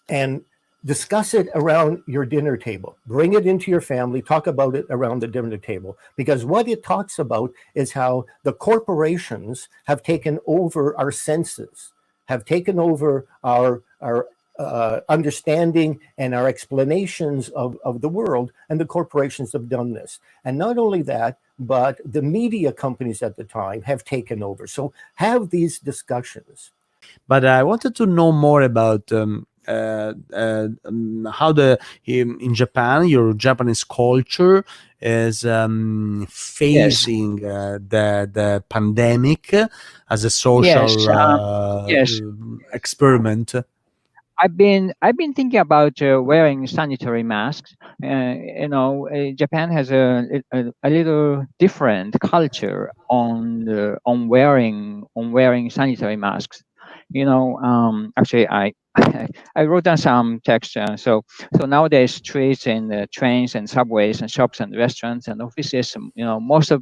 Speaker 14: and discuss it around your dinner table. Bring it into your family, talk about it around the dinner table." Because what it talks about is how the corporations have taken over our senses, have taken over our understanding and our explanations of the world, and the corporations have done this. And not only that, but the media companies at the time have taken over. So have these discussions.
Speaker 1: But I wanted to know more about how in Japan, your Japanese culture is facing the pandemic as a social experiment.
Speaker 17: I've been thinking about wearing sanitary masks. Japan has a little different culture on wearing sanitary masks. Actually, I I wrote down some text. So nowadays, streets and trains and subways and shops and restaurants and offices,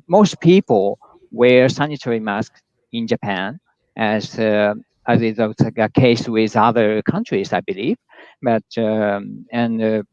Speaker 17: most people wear sanitary masks in Japan, as is a case with other countries, I believe. But it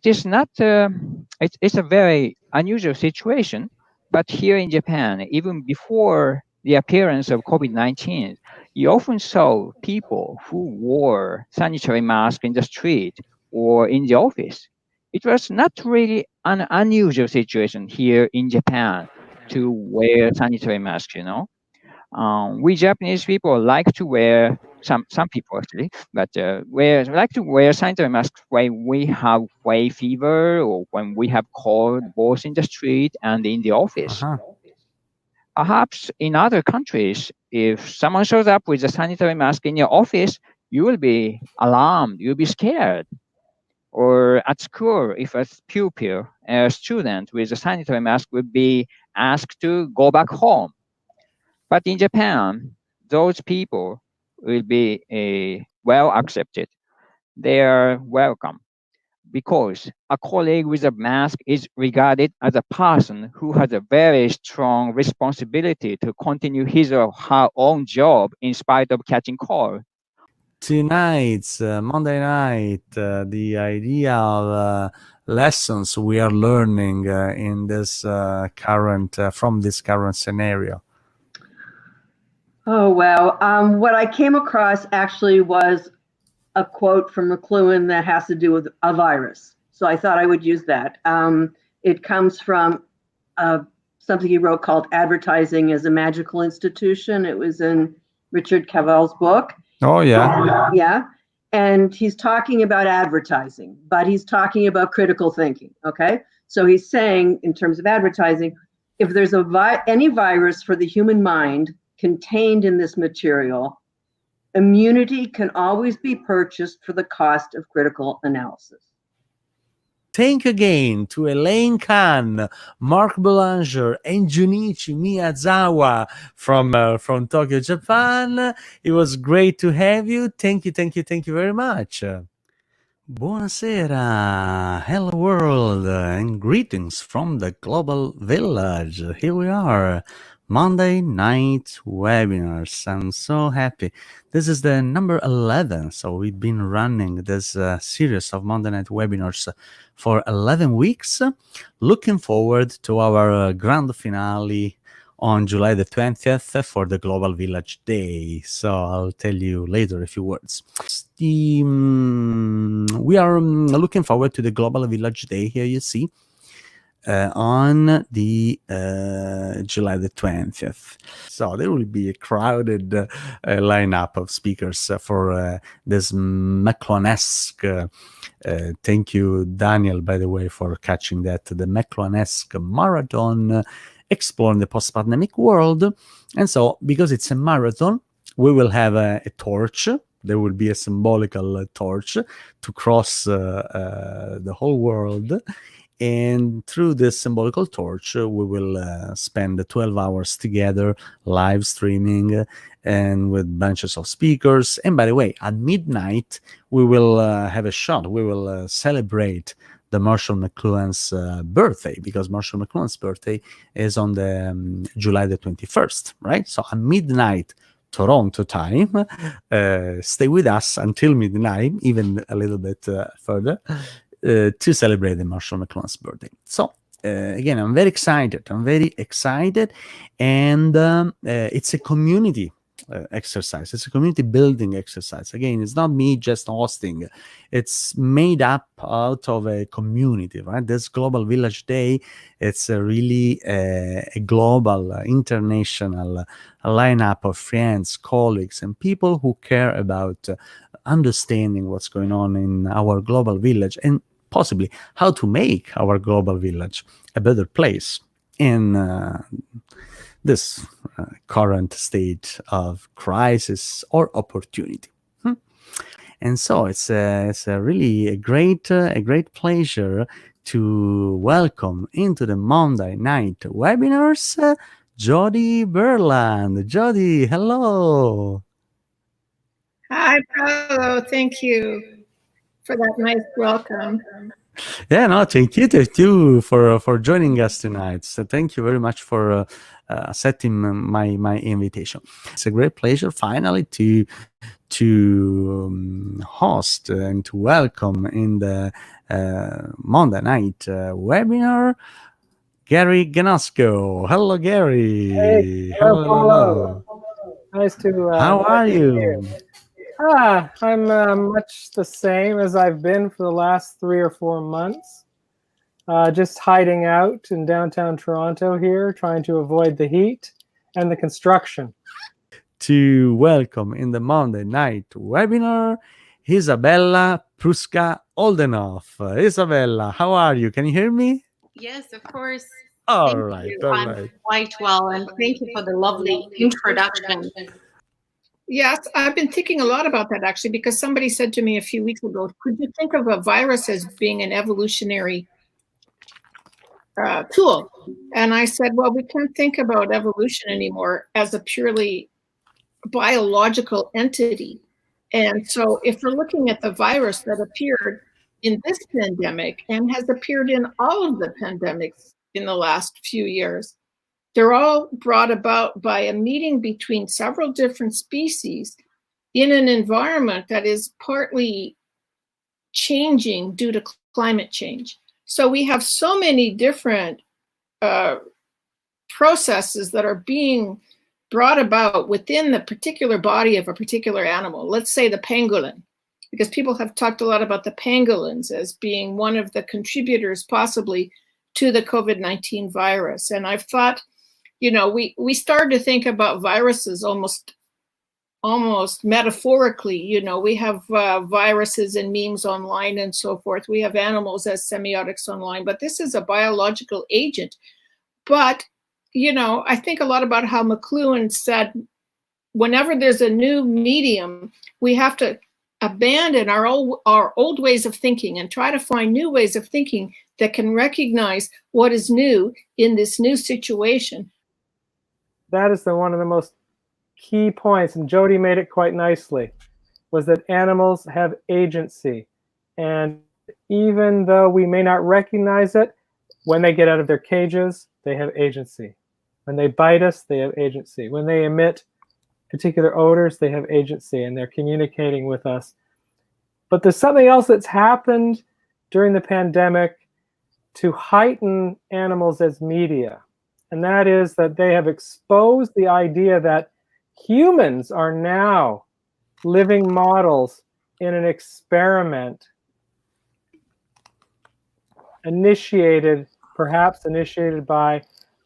Speaker 17: is not. It's a very unusual situation. But here in Japan, even before the appearance of COVID-19, you often saw people who wore sanitary masks in the street or in the office. It was not really an unusual situation here in Japan to wear sanitary masks. We Japanese people like to wear some people actually, but like to wear sanitary masks when we have hay fever or when we have cold, both in the street and in the office. Perhaps in other countries, if someone shows up with a sanitary mask in your office, you will be alarmed, you'll be scared. Or at school, if a pupil, a student with a sanitary mask would be asked to go back home. But in Japan, those people will be well accepted. They are welcome because a colleague with a mask is regarded as a person who has a very strong responsibility to continue his or her own job in spite of catching cold.
Speaker 1: Tonight's Monday night, the idea of lessons we are learning in this from this current scenario.
Speaker 16: Oh, wow. What I came across actually was a quote from McLuhan that has to do with a virus. So I thought I would use that. It comes from something he wrote called Advertising as a Magical Institution. It was in Richard Cavell's book.
Speaker 1: Oh, yeah.
Speaker 16: Yeah. And he's talking about advertising, but he's talking about critical thinking. Okay. So he's saying, in terms of advertising, if there's any virus for the human mind contained in this material, immunity can always be purchased for the cost of critical analysis.
Speaker 1: Thank you again to Elaine, Kahn, Marc Belanger, and Junichi Miyazawa from Tokyo, Japan. It was great to have you. Thank you very much. Buonasera, hello world, and greetings from the global village. Here we are, Monday night webinars. I'm so happy. This is the number 11. So we've been running this series of Monday night webinars for 11 weeks. Looking forward to our grand finale on July the 20th for the Global Village Day. So I'll tell you later a few words. We are looking forward to the Global Village Day here, you see, on the July the 20th. So there will be a crowded lineup of speakers for this McLuhan-esque. Thank you, Daniel, by the way, for catching that. The McLuhan-esque marathon exploring the post-pandemic world. And so, because it's a marathon, we will have a torch. There will be a symbolical torch to cross the whole world. And through this symbolical torch, we will spend 12 hours together, live streaming, and with bunches of speakers. And by the way, at midnight, we will have a shot. We will celebrate the Marshall McLuhan's birthday, because Marshall McLuhan's birthday is on the July the 21st, right? So at midnight, Toronto time, stay with us until midnight, even a little bit further, to celebrate the Marshall McLuhan's birthday. So again, I'm very excited. And it's a community exercise. It's a community building exercise. Again, it's not me just hosting. It's made up out of a community, right? This Global Village Day, it's really a global, international lineup of friends, colleagues, and people who care about understanding what's going on in our global village and possibly how to make our global village a better place in this current state of crisis or opportunity. And so it's a really a great pleasure to welcome into the Monday night webinars Jody Berland. Jody, hello.
Speaker 18: Hi, Paolo. Thank you for that nice welcome.
Speaker 1: Yeah, no, thank you too for joining us tonight. So thank you very much for accepting my invitation. It's a great pleasure finally to host and to welcome in the Monday night webinar Gary Genosko. Hello, Gary.
Speaker 19: Hey, hello, Paolo. Nice to.
Speaker 1: How are you?
Speaker 19: I'm much the same as I've been for the last 3 or 4 months. Just hiding out in downtown Toronto here, trying to avoid the heat and the construction.
Speaker 1: To welcome in the Monday night webinar, Isabella Pruska-Oldenhof. Isabella, how are you? Can you hear me?
Speaker 20: Yes, of course.
Speaker 1: All
Speaker 20: Thank
Speaker 1: right,
Speaker 20: you.
Speaker 1: all
Speaker 20: I'm
Speaker 1: right.
Speaker 20: quite well, and thank you for the lovely introduction.
Speaker 18: Yes, I've been thinking a lot about that actually, because somebody said to me a few weeks ago, could you think of a virus as being an evolutionary tool? And I said, well, we can't think about evolution anymore as a purely biological entity. And so if we're looking at the virus that appeared in this pandemic and has appeared in all of the pandemics in the last few years, they're all brought about by a meeting between several different species in an environment that is partly changing due to climate change. So we have so many different processes that are being brought about within the particular body of a particular animal. Let's say the pangolin, because people have talked a lot about the pangolins as being one of the contributors possibly to the COVID-19 virus. And I've thought, you know, we started to think about viruses almost metaphorically. You know, we have viruses and memes online and so forth. We have animals as semiotics online, but this is a biological agent. But, you know, I think a lot about how McLuhan said, whenever there's a new medium, we have to abandon our old ways of thinking and try to find new ways of thinking that can recognize what is new in this new situation.
Speaker 19: That is one of the most key points, and Jody made it quite nicely, was that animals have agency. And even though we may not recognize it, when they get out of their cages, they have agency. When they bite us, they have agency. When they emit particular odors, they have agency, and they're communicating with us. But there's something else that's happened during the pandemic to heighten animals as media. And that is that they have exposed the idea that humans are now living models in an experiment perhaps initiated by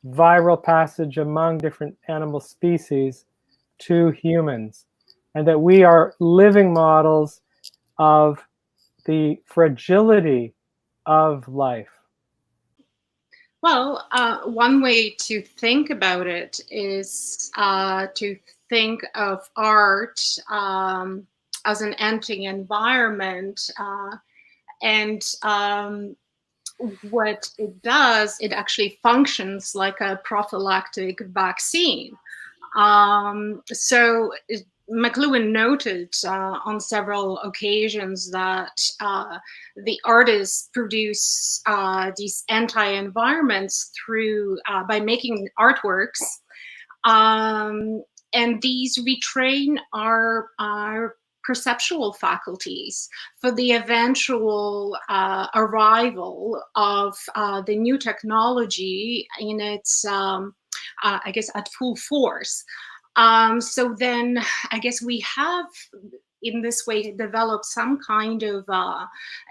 Speaker 19: viral passage among different animal species to humans, and that we are living models of the fragility of life.
Speaker 20: Well, one way to think about it is to think of art as an anti-environment, and what it does, it actually functions like a prophylactic vaccine. So McLuhan noted on several occasions that the artists produce these anti-environments through by making artworks, and these retrain our perceptual faculties for the eventual arrival of the new technology in its, I guess, at full force. So then I guess we have in this way developed some kind of a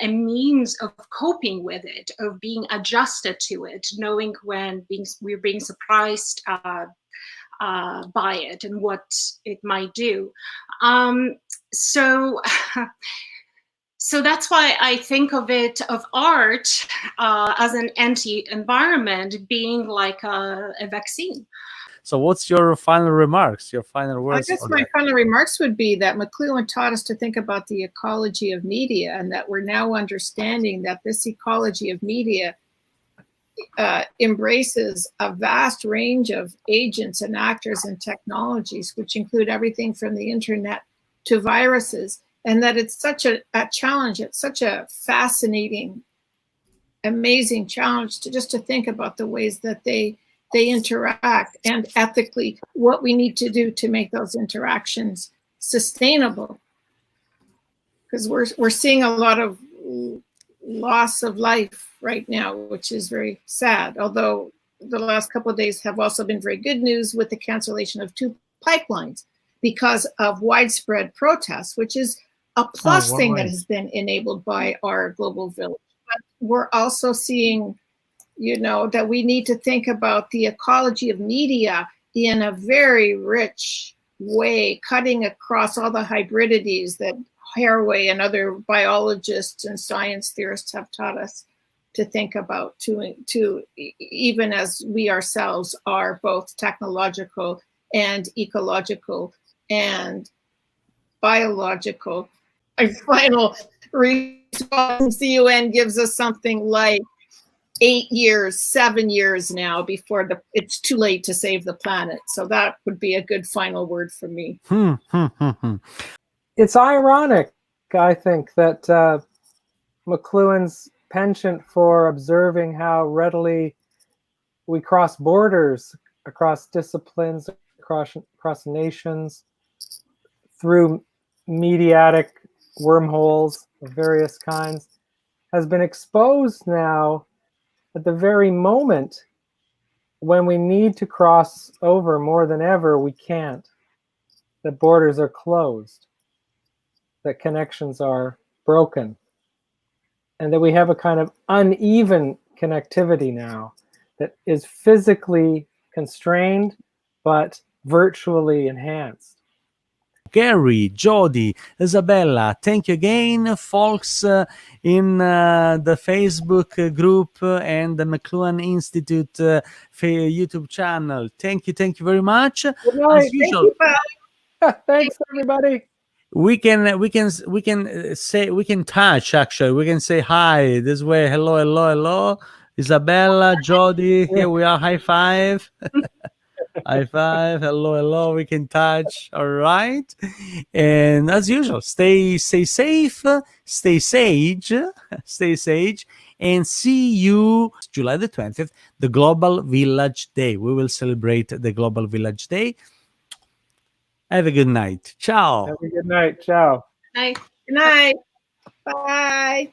Speaker 20: means of coping with it, of being adjusted to it, knowing when we're being surprised by it and what it might do. So that's why I think of art as an anti-environment, being like a vaccine.
Speaker 1: So what's your final remarks, your final
Speaker 18: I
Speaker 1: words?
Speaker 18: guess
Speaker 1: for
Speaker 18: my
Speaker 1: that?
Speaker 18: final remarks would be that McLuhan taught us to think about the ecology of media, and that we're now understanding that this ecology of media embraces a vast range of agents and actors and technologies, which include everything from the internet to viruses, and that it's such a challenge. It's such a fascinating, amazing challenge to just to think about the ways that they interact, and ethically what we need to do to make those interactions sustainable. Because we're seeing a lot of loss of life right now, which is very sad. Although the last couple of days have also been very good news with the cancellation of 2 pipelines because of widespread protests, which is a plus thing that has been enabled by our global village. But we're also seeing, you know, that we need to think about the ecology of media in a very rich way, cutting across all the hybridities that Haraway and other biologists and science theorists have taught us to think about, to even as we ourselves are both technological and ecological and biological. A final response, the UN gives us something like 8 years, 7 years now before it's too late to save the planet. So that would be a good final word for me.
Speaker 19: It's ironic, I think, that McLuhan's penchant for observing how readily we cross borders, across disciplines, across nations, through mediatic wormholes of various kinds, has been exposed now at the very moment when we need to cross over more than ever. We can't. The borders are closed, that connections are broken, and that we have a kind of uneven connectivity now that is physically constrained but virtually enhanced.
Speaker 1: Gary, Jody, Isabella, thank you again, folks in the Facebook group and the McLuhan Institute YouTube channel. Thank you very much.
Speaker 19: Good night.
Speaker 1: As usual,
Speaker 19: Thanks, everybody.
Speaker 1: we can touch, actually. We can say hi this way. Hello. Isabella, Jody, here we are. High five. High five. Hello. We can touch. All right. And as usual, stay safe, stay sage, and see you July the 20th, the Global Village Day. We will celebrate the Global Village Day. Have a good night. Ciao.
Speaker 19: Have a good night. Ciao.
Speaker 18: Good night. Bye.